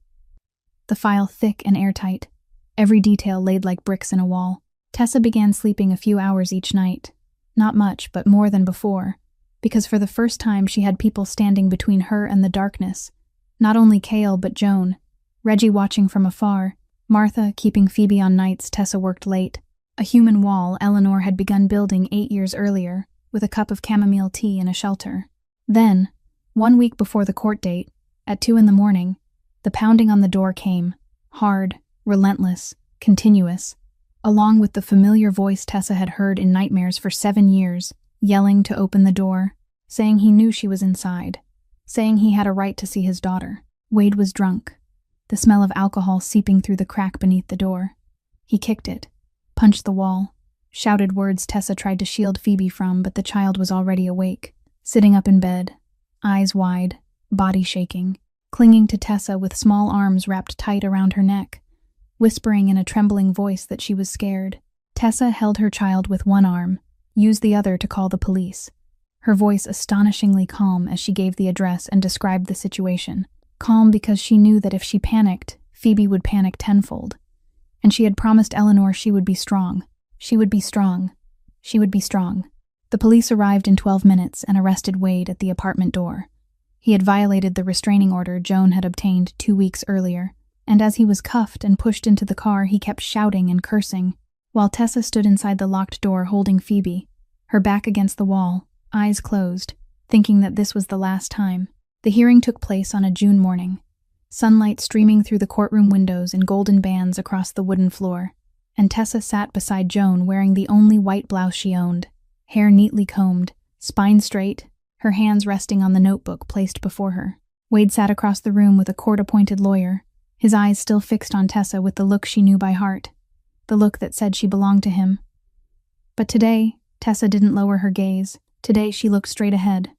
The file thick and airtight, every detail laid like bricks in a wall. Tessa began sleeping a few hours each night. Not much, but more than before, because for the first time she had people standing between her and the darkness. Not only Cale, but Joan, Reggie watching from afar, Martha keeping Phoebe on nights Tessa worked late. A human wall Eleanor had begun building 8 years earlier, with a cup of chamomile tea in a shelter. Then, 1 week before the court date, at 2 a.m, the pounding on the door came, hard, relentless, continuous, along with the familiar voice Tessa had heard in nightmares for 7 years, yelling to open the door, saying he knew she was inside, saying he had a right to see his daughter. Wade was drunk, the smell of alcohol seeping through the crack beneath the door. He kicked it, punched the wall, shouted words Tessa tried to shield Phoebe from, but the child was already awake, sitting up in bed, eyes wide, body shaking, clinging to Tessa with small arms wrapped tight around her neck, whispering in a trembling voice that she was scared. Tessa held her child with one arm, used the other to call the police, her voice astonishingly calm as she gave the address and described the situation. Calm because she knew that if she panicked, Phoebe would panic tenfold. And she had promised Eleanor she would be strong. She would be strong. She would be strong. The police arrived in 12 minutes and arrested Wade at the apartment door. He had violated the restraining order Joan had obtained 2 weeks earlier, and as he was cuffed and pushed into the car, he kept shouting and cursing, while Tessa stood inside the locked door holding Phoebe, her back against the wall, eyes closed, thinking that this was the last time. The hearing took place on a June morning, sunlight streaming through the courtroom windows in golden bands across the wooden floor, and Tessa sat beside Joan wearing the only white blouse she owned, hair neatly combed, spine straight, her hands resting on the notebook placed before her. Wade sat across the room with a court-appointed lawyer, his eyes still fixed on Tessa with the look she knew by heart, the look that said she belonged to him. But today, Tessa didn't lower her gaze. Today she looked straight ahead.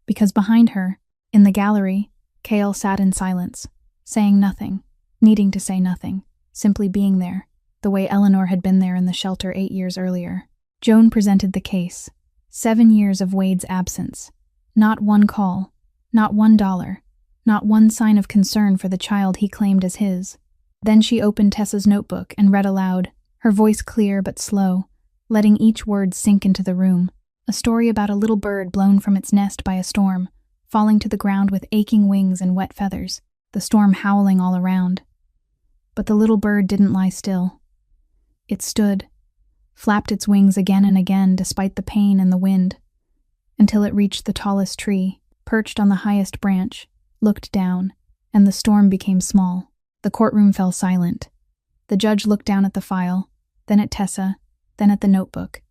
Because behind her, in the gallery, Cale sat in silence, saying nothing, needing to say nothing, simply being there, the way Eleanor had been there in the shelter 8 years earlier. Joan presented the case. 7 years of Wade's absence. Not one call, not $1, not one sign of concern for the child he claimed as his. Then she opened Tessa's notebook and read aloud, her voice clear but slow, letting each word sink into the room. A story about a little bird blown from its nest by a storm, falling to the ground with aching wings and wet feathers, the storm howling all around. But the little bird didn't lie still. It stood, flapped its wings again and again despite the pain and the wind, until it reached the tallest tree, perched on the highest branch, looked down, and the storm became small. The courtroom fell silent. The judge looked down at the file, then at Tessa, then at the notebook,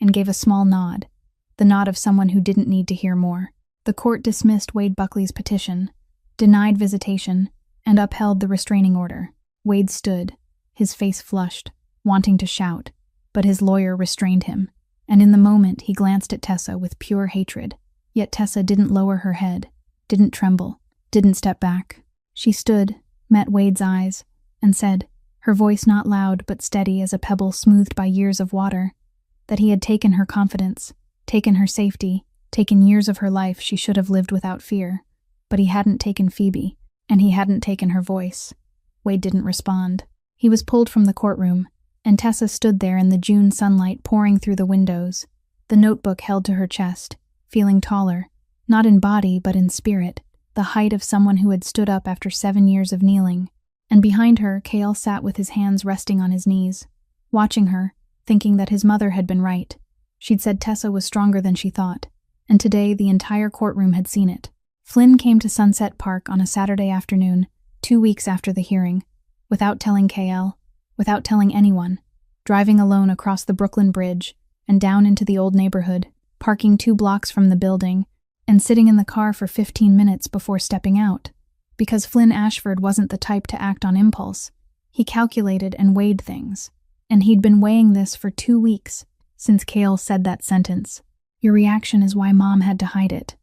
and gave a small nod, the nod of someone who didn't need to hear more. The court dismissed Wade Buckley's petition, denied visitation, and upheld the restraining order. Wade stood, his face flushed, wanting to shout, but his lawyer restrained him, and in the moment he glanced at Tessa with pure hatred. Yet Tessa didn't lower her head, didn't tremble, didn't step back. She stood, met Wade's eyes, and said, her voice not loud but steady as a pebble smoothed by years of water, that he had taken her confidence, taken her safety, taken years of her life she should have lived without fear, but he hadn't taken Phoebe, and he hadn't taken her voice. Wade didn't respond. He was pulled from the courtroom, and Tessa stood there in the June sunlight pouring through the windows, the notebook held to her chest, feeling taller, not in body but in spirit, the height of someone who had stood up after 7 years of kneeling. And behind her, Cale sat with his hands resting on his knees, watching her, thinking that his mother had been right. She'd said Tessa was stronger than she thought, and today the entire courtroom had seen it. Flynn came to Sunset Park on a Saturday afternoon, 2 weeks after the hearing, without telling Cale, without telling anyone, driving alone across the Brooklyn Bridge and down into the old neighborhood, parking 2 blocks from the building, and sitting in the car for 15 minutes before stepping out. Because Flynn Ashford wasn't the type to act on impulse. He calculated and weighed things, and he'd been weighing this for 2 weeks since Cale said that sentence. Your reaction is why Mom had to hide it.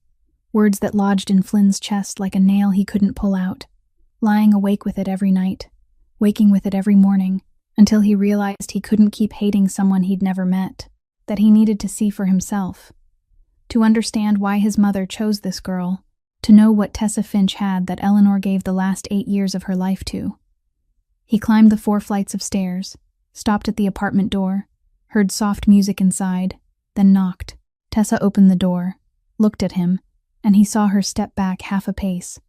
Words that lodged in Flynn's chest like a nail he couldn't pull out. Lying awake with it every night, waking with it every morning, until he realized he couldn't keep hating someone he'd never met, that he needed to see for himself. To understand why his mother chose this girl, to know what Tessa Finch had that Eleanor gave the last 8 years of her life to. He climbed the 4 flights of stairs, stopped at the apartment door, heard soft music inside, then knocked. Tessa opened the door, looked at him, and he saw her step back half a pace,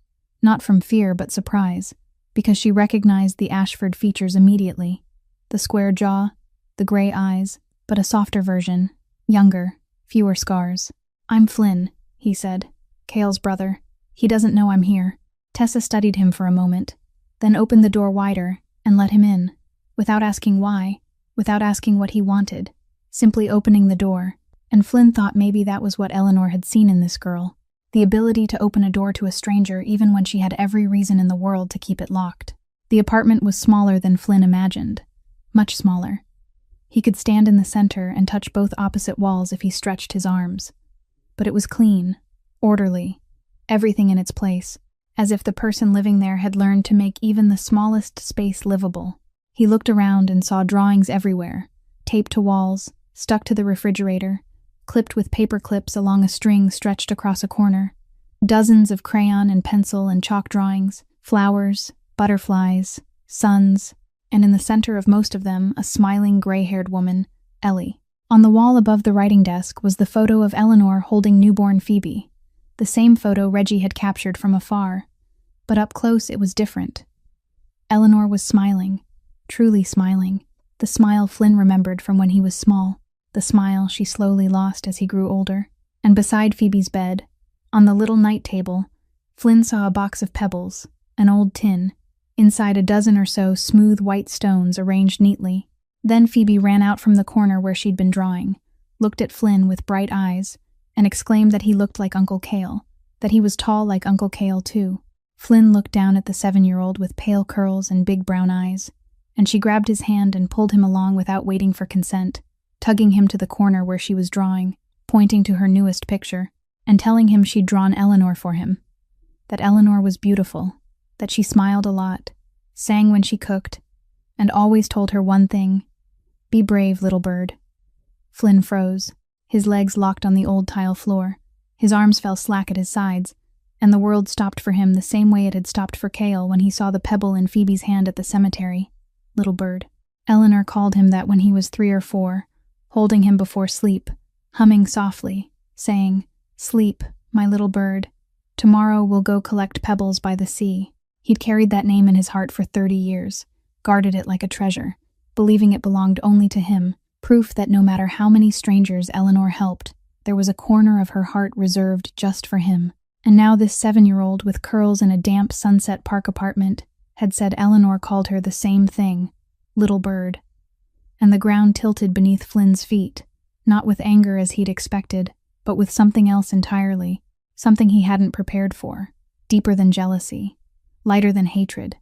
not from fear but surprise, because she recognized the Ashford features immediately. The square jaw, the gray eyes, but a softer version, younger, fewer scars. "I'm Flynn," he said, "Cale's brother. He doesn't know I'm here." Tessa studied him for a moment, then opened the door wider and let him in, without asking why, without asking what he wanted, simply opening the door. And Flynn thought maybe that was what Eleanor had seen in this girl, the ability to open a door to a stranger even when she had every reason in the world to keep it locked. The apartment was smaller than Flynn imagined, much smaller. He could stand in the center and touch both opposite walls if he stretched his arms. But it was clean, orderly, everything in its place, as if the person living there had learned to make even the smallest space livable. He looked around and saw drawings everywhere, taped to walls, stuck to the refrigerator, clipped with paper clips along a string stretched across a corner, dozens of crayon and pencil and chalk drawings, flowers, butterflies, suns, and in the center of most of them, a smiling gray-haired woman, Ellie. On the wall above the writing desk was the photo of Eleanor holding newborn Phoebe, the same photo Reggie had captured from afar, but up close it was different. Eleanor was smiling, truly smiling, the smile Flynn remembered from when he was small, the smile she slowly lost as he grew older. And beside Phoebe's bed, on the little night table, Flynn saw a box of pebbles, an old tin, inside a dozen or so smooth white stones arranged neatly. Then Phoebe ran out from the corner where she'd been drawing, looked at Flynn with bright eyes, and exclaimed that he looked like Uncle Cale, that he was tall like Uncle Cale too. Flynn looked down at the 7-year-old with pale curls and big brown eyes, and she grabbed his hand and pulled him along without waiting for consent, tugging him to the corner where she was drawing, pointing to her newest picture, and telling him she'd drawn Eleanor for him. That Eleanor was beautiful, that she smiled a lot, sang when she cooked, and always told her one thing: "Be brave, little bird." Flynn froze, his legs locked on the old tile floor, his arms fell slack at his sides, and the world stopped for him the same way it had stopped for Cale when he saw the pebble in Phoebe's hand at the cemetery. Little bird. Eleanor called him that when he was 3 or 4, holding him before sleep, humming softly, saying, "Sleep, my little bird. Tomorrow we'll go collect pebbles by the sea." He'd carried that name in his heart for 30 years, guarded it like a treasure, believing it belonged only to him, proof that no matter how many strangers Eleanor helped, there was a corner of her heart reserved just for him. And now this 7-year-old with curls in a damp Sunset Park apartment had said Eleanor called her the same thing, little bird. And the ground tilted beneath Flynn's feet, not with anger as he'd expected, but with something else entirely, something he hadn't prepared for, deeper than jealousy, lighter than hatred,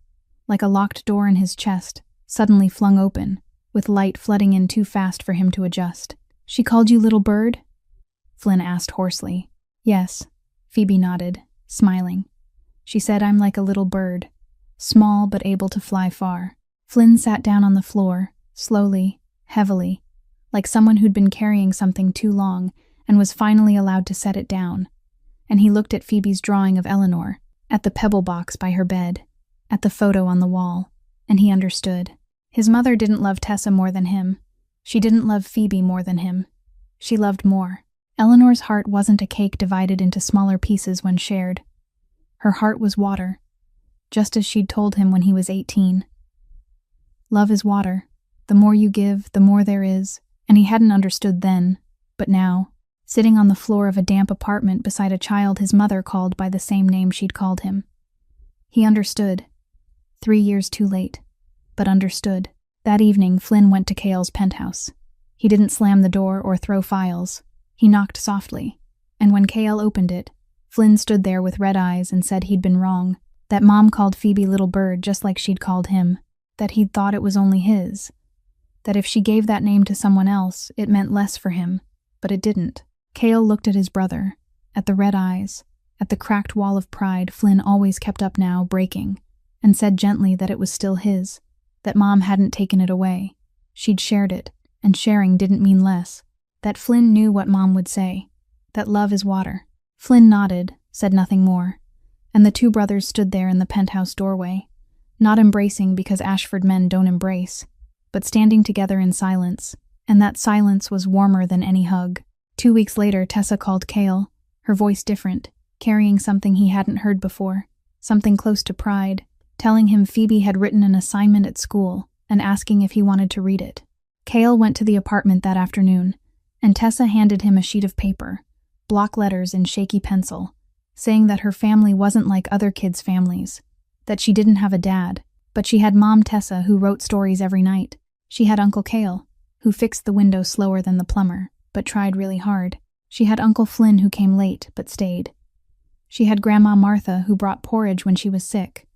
like a locked door in his chest, suddenly flung open, with light flooding in too fast for him to adjust. "She called you little bird?" Flynn asked hoarsely. "Yes," Phoebe nodded, smiling. "She said I'm like a little bird, small but able to fly far." Flynn sat down on the floor, slowly, heavily, like someone who'd been carrying something too long and was finally allowed to set it down. And he looked at Phoebe's drawing of Eleanor, at the pebble box by her bed, at the photo on the wall, and he understood. His mother didn't love Tessa more than him. She didn't love Phoebe more than him. She loved more. Eleanor's heart wasn't a cake divided into smaller pieces when shared. Her heart was water, just as she'd told him when he was 18. Love is water. The more you give, the more there is, and he hadn't understood then, but now, sitting on the floor of a damp apartment beside a child his mother called by the same name she'd called him. He understood. 3 years too late, but understood. That evening, Flynn went to Cale's penthouse. He didn't slam the door or throw files. He knocked softly, and when Cale opened it, Flynn stood there with red eyes and said he'd been wrong, that Mom called Phoebe little bird just like she'd called him, that he'd thought it was only his, that if she gave that name to someone else, it meant less for him, but it didn't. Cale looked at his brother, at the red eyes, at the cracked wall of pride Flynn always kept up now breaking, and said gently that it was still his, that Mom hadn't taken it away. She'd shared it, and sharing didn't mean less. That Flynn knew what Mom would say, that love is water. Flynn nodded, said nothing more, and the two brothers stood there in the penthouse doorway, not embracing because Ashford men don't embrace, but standing together in silence, and that silence was warmer than any hug. 2 weeks later, Tessa called Cale, her voice different, carrying something he hadn't heard before, something close to pride, telling him Phoebe had written an assignment at school and asking if he wanted to read it. Cale went to the apartment that afternoon, and Tessa handed him a sheet of paper, block letters in shaky pencil, saying that her family wasn't like other kids' families, that she didn't have a dad, but she had Mom Tessa who wrote stories every night. She had Uncle Cale, who fixed the window slower than the plumber, but tried really hard. She had Uncle Flynn who came late, but stayed. She had Grandma Martha who brought porridge when she was sick.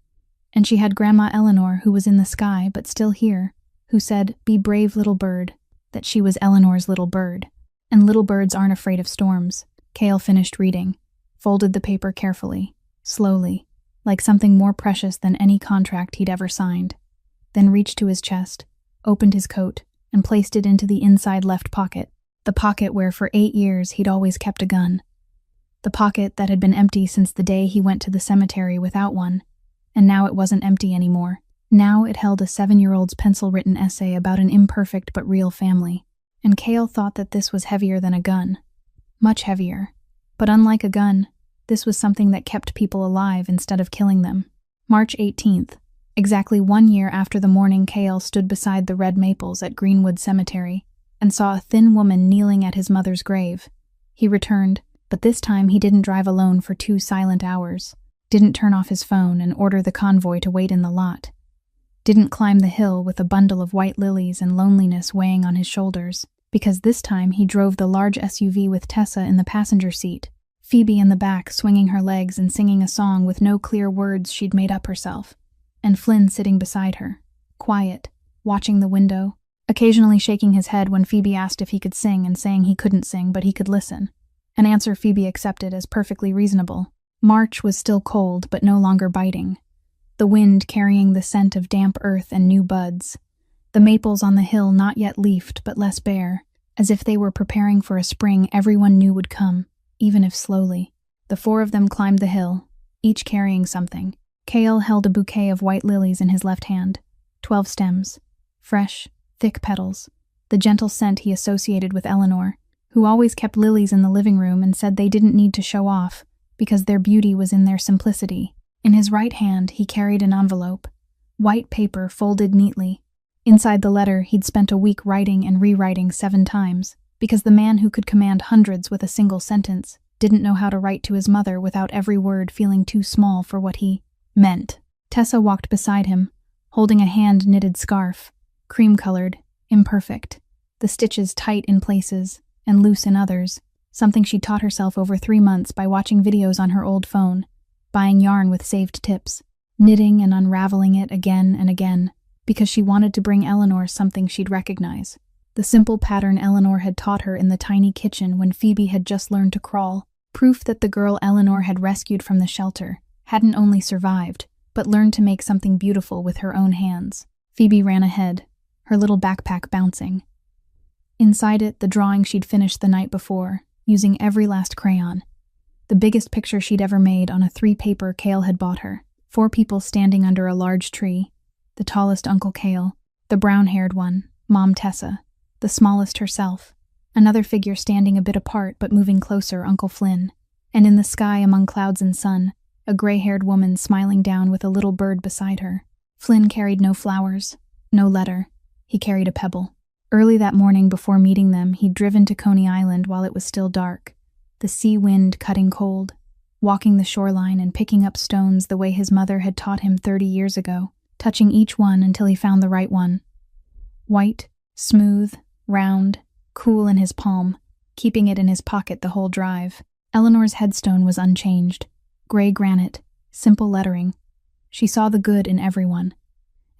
And she had Grandma Eleanor who was in the sky, but still here, who said, "Be brave, little bird," that she was Eleanor's little bird. And little birds aren't afraid of storms. Cale finished reading, folded the paper carefully, slowly, like something more precious than any contract he'd ever signed, then reached to his chest, opened his coat, and placed it into the inside left pocket, the pocket where for 8 years he'd always kept a gun. The pocket that had been empty since the day he went to the cemetery without one, and now it wasn't empty anymore. Now it held a 7-year-old's pencil-written essay about an imperfect but real family, and Cale thought that this was heavier than a gun. Much heavier. But unlike a gun, this was something that kept people alive instead of killing them. March 18th, exactly 1 year after the morning Cale stood beside the red maples at Greenwood Cemetery and saw a thin woman kneeling at his mother's grave. He returned, but this time he didn't drive alone for 2 silent hours, didn't turn off his phone and order the convoy to wait in the lot, didn't climb the hill with a bundle of white lilies and loneliness weighing on his shoulders, because this time he drove the large SUV with Tessa in the passenger seat, Phoebe in the back swinging her legs and singing a song with no clear words she'd made up herself, and Flynn sitting beside her, quiet, watching the window, occasionally shaking his head when Phoebe asked if he could sing and saying he couldn't sing but he could listen, an answer Phoebe accepted as perfectly reasonable. March was still cold but no longer biting, the wind carrying the scent of damp earth and new buds, the maples on the hill not yet leafed but less bare, as if they were preparing for a spring everyone knew would come, even if slowly. The 4 of them climbed the hill, each carrying something. Cale held a bouquet of white lilies in his left hand, 12 stems, fresh, thick petals, the gentle scent he associated with Eleanor, who always kept lilies in the living room and said they didn't need to show off because their beauty was in their simplicity. In his right hand he carried an envelope, white paper folded neatly. Inside the letter he'd spent a week writing and rewriting 7 times, because the man who could command hundreds with a single sentence didn't know how to write to his mother without every word feeling too small for what he meant. Tessa walked beside him, holding a hand-knitted scarf, cream-colored, imperfect, the stitches tight in places and loose in others, something she'd taught herself over 3 months by watching videos on her old phone, buying yarn with saved tips, knitting and unraveling it again and again, because she wanted to bring Eleanor something she'd recognize. The simple pattern Eleanor had taught her in the tiny kitchen when Phoebe had just learned to crawl, proof that the girl Eleanor had rescued from the shelter hadn't only survived, but learned to make something beautiful with her own hands. Phoebe ran ahead, her little backpack bouncing. Inside it, the drawing she'd finished the night before, using every last crayon. The biggest picture she'd ever made on a 3-paper Cale had bought her. 4 people standing under a large tree. The tallest Uncle Cale, the brown-haired one, Mom Tessa, the smallest herself, another figure standing a bit apart but moving closer, Uncle Flynn, and in the sky among clouds and sun, a gray-haired woman smiling down with a little bird beside her. Flynn carried no flowers, no letter. He carried a pebble. Early that morning before meeting them, he'd driven to Coney Island while it was still dark, the sea wind cutting cold, walking the shoreline and picking up stones the way his mother had taught him 30 years ago, touching each one until he found the right one. White, smooth, round, cool in his palm, keeping it in his pocket the whole drive. Eleanor's headstone was unchanged, gray granite, simple lettering. She saw the good in everyone.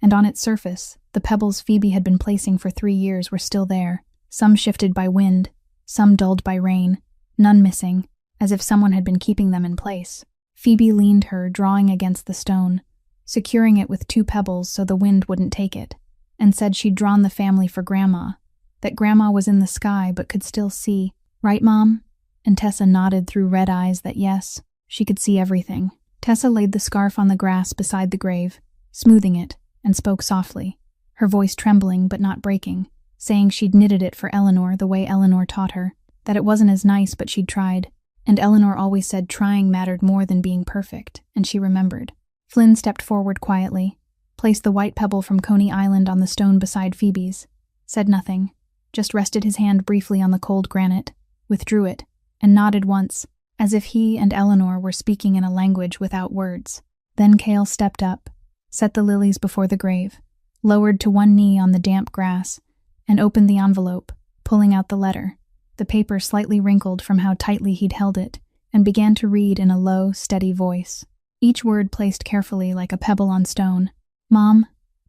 And on its surface, the pebbles Phoebe had been placing for 3 years were still there, some shifted by wind, some dulled by rain, none missing, as if someone had been keeping them in place. Phoebe leaned her, drawing against the stone, securing it with 2 pebbles so the wind wouldn't take it, and said she'd drawn the family for Grandma, that Grandma was in the sky but could still see. Right, Mom? And Tessa nodded through red eyes that yes, she could see everything. Tessa laid the scarf on the grass beside the grave, smoothing it, and spoke softly, her voice trembling but not breaking, saying she'd knitted it for Eleanor the way Eleanor taught her, that it wasn't as nice but she'd tried, and Eleanor always said trying mattered more than being perfect, and she remembered. Flynn stepped forward quietly, placed the white pebble from Coney Island on the stone beside Phoebe's, said nothing, just rested his hand briefly on the cold granite, withdrew it, and nodded once, as if he and Eleanor were speaking in a language without words. Then Cale stepped up, set the lilies before the grave, lowered to one knee on the damp grass, and opened the envelope, pulling out the letter, the paper slightly wrinkled from how tightly he'd held it, and began to read in a low, steady voice, each word placed carefully like a pebble on stone. Mom,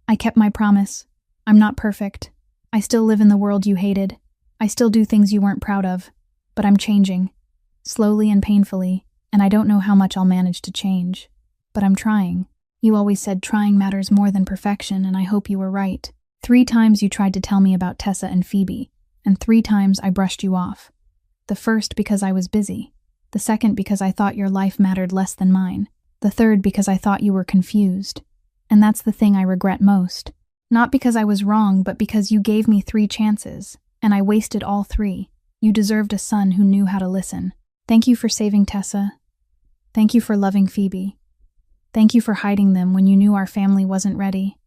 I kept my promise. I'm not perfect. I still live in the world you hated. I still do things you weren't proud of. But I'm changing. Slowly and painfully, and I don't know how much I'll manage to change. But I'm trying. You always said trying matters more than perfection, and I hope you were right. 3 times you tried to tell me about Tessa and Phoebe, and 3 times I brushed you off. The first because I was busy. The second because I thought your life mattered less than mine. The third because I thought you were confused. And that's the thing I regret most. Not because I was wrong, but because you gave me 3 chances, and I wasted all 3. You deserved a son who knew how to listen. Thank you for saving Tessa. Thank you for loving Phoebe. Thank you for hiding them when you knew our family wasn't ready.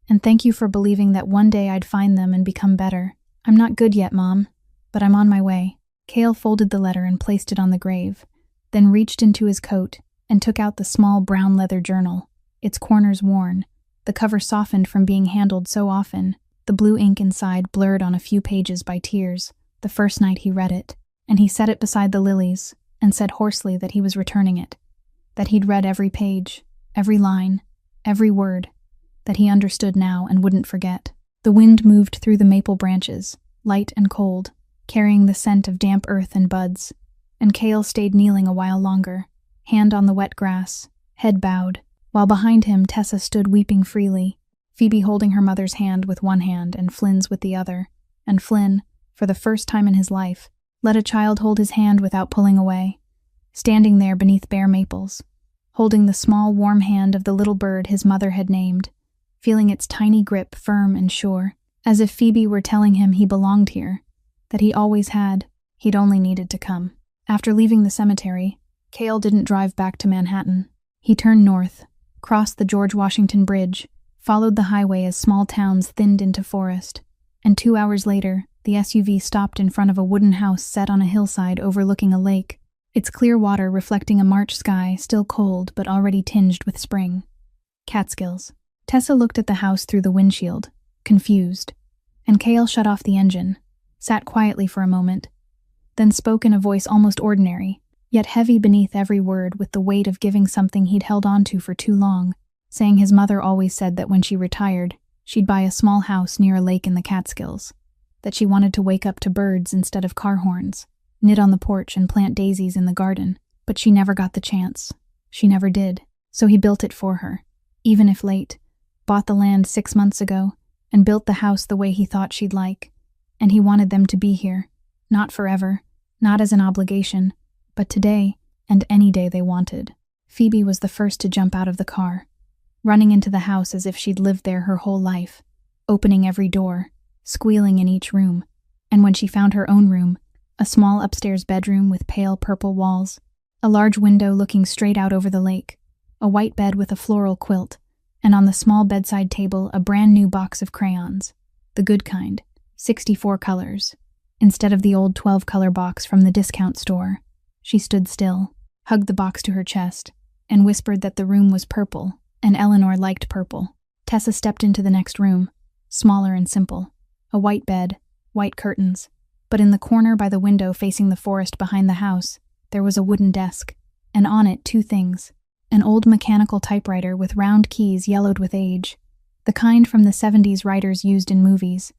And thank you for believing that one day I'd find them and become better. I'm not good yet, Mom, but I'm on my way. Cale folded the letter and placed it on the grave, then reached into his coat and took out the small brown leather journal, its corners worn, the cover softened from being handled so often, the blue ink inside blurred on a few pages by tears, the first night he read it, and he set it beside the lilies and said hoarsely that he was returning it, that he'd read every page, every line, every word, that he understood now and wouldn't forget. The wind moved through the maple branches, light and cold, carrying the scent of damp earth and buds, and Cale stayed kneeling a while longer, hand on the wet grass, head bowed, while behind him Tessa stood weeping freely, Phoebe holding her mother's hand with one hand and Flynn's with the other, and Flynn, for the first time in his life, let a child hold his hand without pulling away, standing there beneath bare maples, holding the small warm hand of the little bird his mother had named, feeling its tiny grip firm and sure, as if Phoebe were telling him he belonged here, that he always had, he'd only needed to come. After leaving the cemetery, Cale didn't drive back to Manhattan. He turned north, crossed the George Washington Bridge, followed the highway as small towns thinned into forest, and 2 hours later, the SUV stopped in front of a wooden house set on a hillside overlooking a lake, its clear water reflecting a March sky still cold but already tinged with spring. Catskills. Tessa looked at the house through the windshield, confused, and Cale shut off the engine, sat quietly for a moment, then spoke in a voice almost ordinary, yet heavy beneath every word with the weight of giving something he'd held on to for too long, saying his mother always said that when she retired, she'd buy a small house near a lake in the Catskills, that she wanted to wake up to birds instead of car horns, knit on the porch and plant daisies in the garden, but she never got the chance. She never did, so he built it for her, even if late, bought the land 6 months ago, and built the house the way he thought she'd like, and he wanted them to be here, not forever, not as an obligation, but today and any day they wanted. Phoebe was the first to jump out of the car, running into the house as if she'd lived there her whole life, opening every door, squealing in each room, and when she found her own room, a small upstairs bedroom with pale purple walls, a large window looking straight out over the lake, a white bed with a floral quilt, and on the small bedside table a brand new box of crayons, the good kind, 64 colors, instead of the old 12-color box from the discount store. She stood still, hugged the box to her chest, and whispered that the room was purple, and Eleanor liked purple. Tessa stepped into the next room, smaller and simple, a white bed, white curtains, but in the corner by the window facing the forest behind the house, there was a wooden desk, and on it 2 things, an old mechanical typewriter with round keys yellowed with age, the kind from the 70s writers used in movies,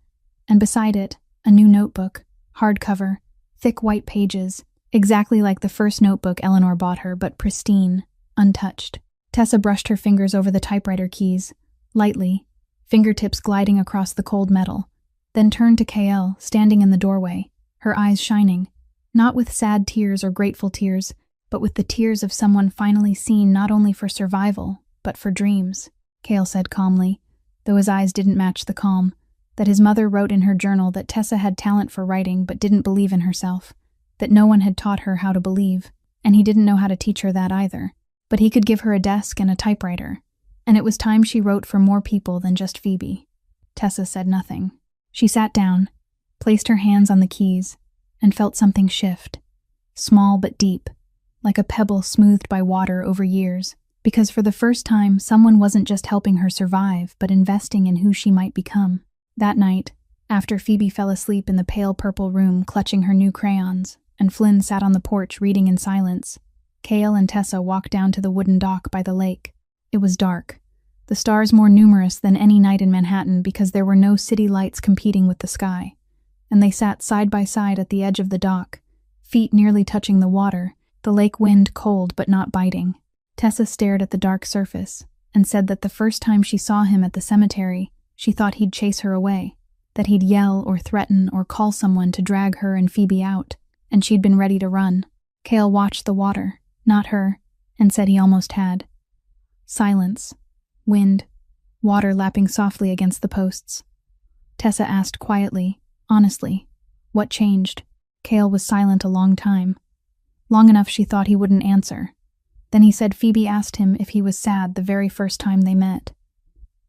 and beside it, a new notebook, hardcover, thick white pages, exactly like the first notebook Eleanor bought her, but pristine, untouched. Tessa brushed her fingers over the typewriter keys, lightly, fingertips gliding across the cold metal, then turned to KL, standing in the doorway, her eyes shining, not with sad tears or grateful tears, but with the tears of someone finally seen not only for survival, but for dreams. Kale said calmly, though his eyes didn't match the calm, that his mother wrote in her journal that Tessa had talent for writing but didn't believe in herself, that no one had taught her how to believe, and he didn't know how to teach her that either. But he could give her a desk and a typewriter, and it was time she wrote for more people than just Phoebe. Tessa said nothing. She sat down, placed her hands on the keys, and felt something shift, small but deep, like a pebble smoothed by water over years, because for the first time someone wasn't just helping her survive but investing in who she might become. That night, after Phoebe fell asleep in the pale purple room clutching her new crayons, and Flynn sat on the porch reading in silence, Kale and Tessa walked down to the wooden dock by the lake. It was dark, the stars more numerous than any night in Manhattan because there were no city lights competing with the sky, and they sat side by side at the edge of the dock, feet nearly touching the water, the lake wind cold but not biting. Tessa stared at the dark surface and said that the first time she saw him at the cemetery, she thought he'd chase her away, that he'd yell or threaten or call someone to drag her and Phoebe out, and she'd been ready to run. Kale watched the water, not her, and said he almost had. Silence, wind, water lapping softly against the posts. Tessa asked quietly, honestly, what changed? Kale was silent a long time. Long enough she thought he wouldn't answer. Then he said Phoebe asked him if he was sad the very first time they met.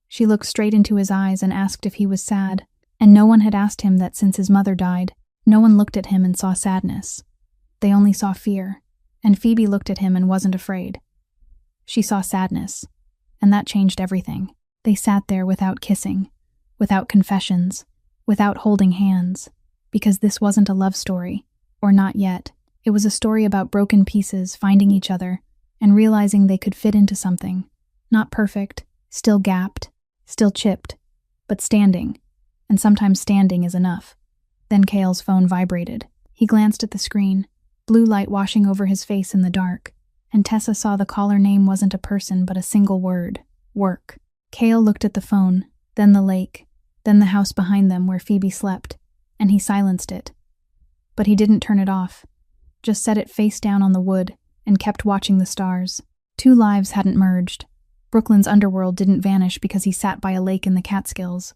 She looked straight into his eyes and asked if he was sad, and no one had asked him that since his mother died. No one looked at him and saw sadness. They only saw fear, and Phoebe looked at him and wasn't afraid. She saw sadness, and that changed everything. They sat there without kissing, without confessions, without holding hands, because this wasn't a love story, or not yet. It was a story about broken pieces finding each other and realizing they could fit into something. Not perfect, still gapped, still chipped, but standing, and sometimes standing is enough. Then Kale's phone vibrated. He glanced at the screen, blue light washing over his face in the dark, and Tessa saw the caller name wasn't a person but a single word, work. Kale looked at the phone, then the lake, then the house behind them where Phoebe slept, and he silenced it. But he didn't turn it off, just set it face down on the wood and kept watching the stars. Two lives hadn't merged. Brooklyn's underworld didn't vanish because he sat by a lake in the Catskills.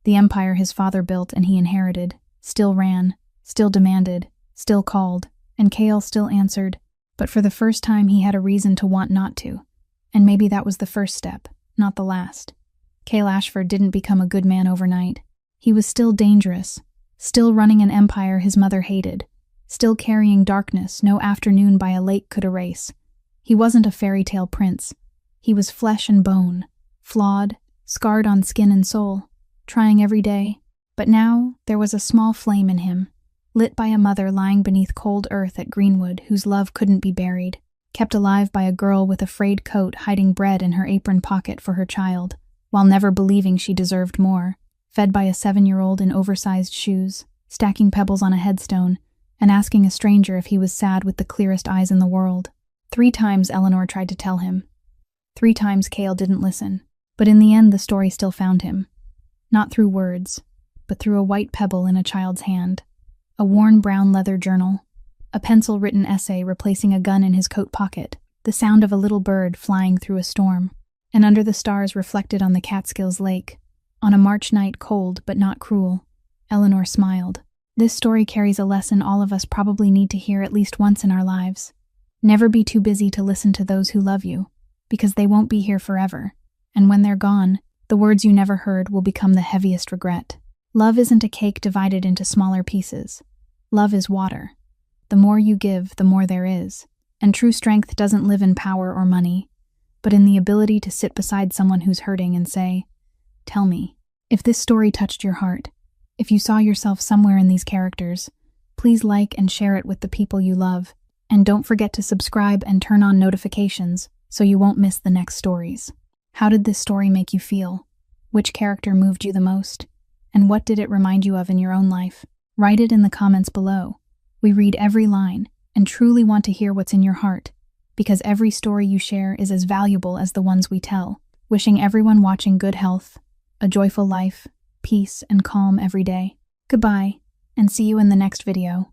The empire his father built and he inherited still ran, still demanded, still called, and Kale still answered, but for the first time he had a reason to want not to, and maybe that was the first step, not the last. Kale Ashford didn't become a good man overnight. He was still dangerous, still running an empire his mother hated, still carrying darkness no afternoon by a lake could erase. He wasn't a fairy tale prince. He was flesh and bone, flawed, scarred on skin and soul, trying every day. But now there was a small flame in him, lit by a mother lying beneath cold earth at Greenwood whose love couldn't be buried, kept alive by a girl with a frayed coat hiding bread in her apron pocket for her child, while never believing she deserved more, fed by a 7-year-old in oversized shoes, stacking pebbles on a headstone, and asking a stranger if he was sad with the clearest eyes in the world. 3 times Eleanor tried to tell him. 3 times Kale didn't listen, but in the end the story still found him. Not through words, but through a white pebble in a child's hand, a worn brown leather journal, a pencil-written essay replacing a gun in his coat pocket, the sound of a little bird flying through a storm, and under the stars reflected on the Catskills Lake. On a March night cold but not cruel, Eleanor smiled. This story carries a lesson all of us probably need to hear at least once in our lives. Never be too busy to listen to those who love you, because they won't be here forever, and when they're gone, the words you never heard will become the heaviest regret. Love isn't a cake divided into smaller pieces. Love is water. The more you give, the more there is, and true strength doesn't live in power or money, but in the ability to sit beside someone who's hurting and say, "Tell me." If this story touched your heart, if you saw yourself somewhere in these characters, please like and share it with the people you love, and don't forget to subscribe and turn on notifications so you won't miss the next stories. How did this story make you feel? Which character moved you the most? And what did it remind you of in your own life? Write it in the comments below. We read every line and truly want to hear what's in your heart. because every story you share is as valuable as the ones we tell. Wishing everyone watching good health, a joyful life, peace, and calm every day. Goodbye, and see you in the next video.